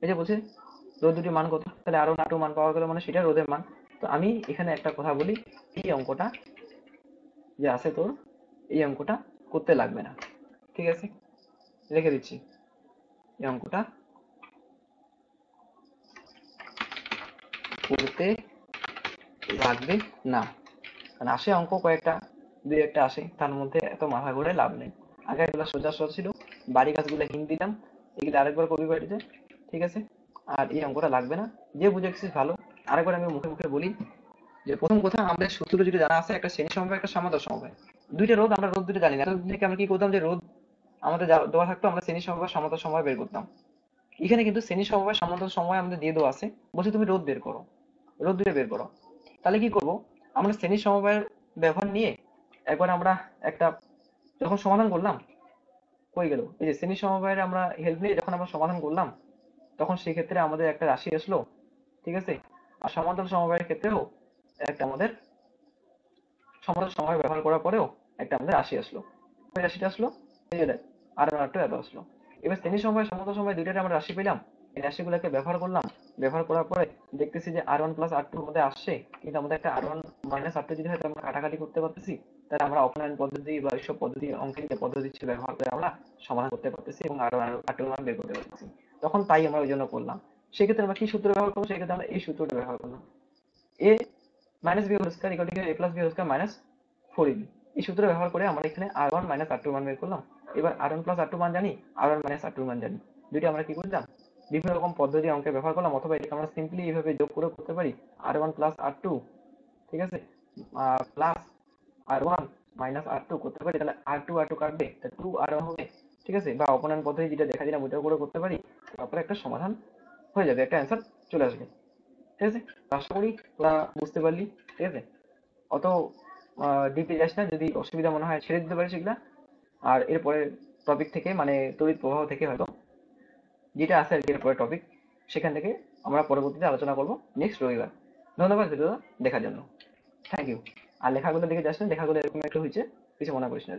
এই যে বলছে রোধ দুটি মান কত, তাহলে r1 r2 মান পাওয়া গেল, মানে সেটা রোধের মান। তো আমি এখানে একটা কথা বলি, এই অঙ্কটা যে আছে তোর, এই অঙ্কটা করতে লাগবে না, ঠিক আছে? রেখে দিচ্ছি, এই অঙ্কটা করতে লাগবে না, কারণ আসে অঙ্ক কয়েকটা, দুই একটা আসে, তার মধ্যে এত মাথা ঘুরে লাভ নেই। আগে এগুলো সোজা সোজা ছিল, বাড়ি কাজগুলো হিন্ট দিলাম, এগুলো আরেকবার কবি বাড়িতে, ঠিক আছে? আর এই অঙ্কটা লাগবে না, যে বুঝে গেছিস ভালো। আরেকবার আমি মুখে মুখে বলি, যে প্রথম কথা, আমাদের সূত্র যেটা জানা আছে, একটা শ্রেণী সমবায়, একটা সমান্তরাল সমবায়, দুইটা রোধ, আমরা রোধ দুটো জানি না, এতদিন থেকে আমরা কি করতাম, যে রোধ আমাদের দেওয়া থাকতো, আমরা শ্রেণী সমবায় সমান্তরাল সমবায় বের করতাম। এখানে কিন্তু শ্রেণী সমবায় সমান্তরাল সমবায় আমাদের দিয়ে দেওয়া আছে, বলছে তুমি রোধ বের করো, রোধ দুটো বের করো। তাহলে কি করব, আমরা শ্রেণী সমবায়ের ব্যবহার নিয়ে একবার আমরা একটা, যখন সমাধান করলাম, কই গেল, এই যে শ্রেণী সমবায়ের আমরা হেল্প নিয়ে যখন আমরা সমাধান করলাম, তখন সেই ক্ষেত্রে আমাদের একটা রাশি আসলো, ঠিক আছে? আর সমান্তরাল সমবায়ের ক্ষেত্রেও একটা আমাদের সমান্তরাল সমবায় ব্যবহার করার পরেও একটা আমাদের রাশি আসলো, ওই রাশিটা আসলো, এই যে দেখ, r1 r2 এত আসলো। এবার শ্রেণী সমবায় সমান্তরাল সমবায় দুইটাতে আমরা রাশি পেলাম, এই রাশিগুলোকে ব্যবহার করলাম, ব্যবহার করার পরে দেখতেছি যে r1 + r2 মধ্যে আসছে, কিন্তু আমাদের একটা r1 - r2 যদি হয়, তাহলে আমরা কাটাকাটি করতে পারতেছি, তাহলে আমরা অপনয়ন পদ্ধতি বা এইসব পদ্ধতি, অঙ্কের যে পদ্ধতি ছিল, ব্যবহার করে আমরা সমাধান করতে পারতেছি এবং r1 r2 মান বের করতে পারতেছি। তখন তাই আমরা ওই জন্য করলাম, সেক্ষেত্রে আমরা কি সূত্র ব্যবহার করবো? সেক্ষেত্রে আমরা এই সূত্রটা ব্যবহার করলাম, A minus B whole square equal to A plus B whole square minus 4ab। এই সূত্র ব্যবহার করে আমরা এখানে r1 মাইনাস r2 মান বের করলাম। এবার r1 প্লাস r2 মান জানি, r1 মাইনাস r2 মান জানি, দুইটা আমরা কি করলাম, বিভিন্ন রকম পদ্ধতি অঙ্কে ব্যবহার করলাম, অথবা এটাকে আমরা সিম্পলি এইভাবে যোগ করে করতে পারি, r1 প্লাস r2, ঠিক আছে, প্লাস r1 মাইনাস r2 করতে পারি, তাহলে r2 r2 কাটবে, তা 2r1 হবে, ঠিক আছে, বা অপনয়ন পদ্ধতি যেটা দেখা দিলাম ওইটাও করে করতে পারি, তারপরে একটা সমাধান হয়ে যাবে, একটা অ্যান্সার চলে আসবে, ঠিক আছে। তো আশা করি তোরা বুঝতে পারলি, ঠিক আছে। অত ডিপে যাস না, যদি অসুবিধা মনে হয় ছেড়ে দিতে পারিস এগুলা। আর এরপরে টপিক থেকে মানে তড়িৎ প্রবাহ থেকে হয়তো যেটা আছে আর কি এরপরে টপিক, সেখান থেকে আমরা পরবর্তীতে আলোচনা করব নেক্সট রবিবার। ধন্যবাদ ভিডিওটা দেখার জন্য, থ্যাংক ইউ। আর লেখাগুলো দেখে যাস না, লেখাগুলো এরকম একটু হয়েছে, কিছু মনে করিস না।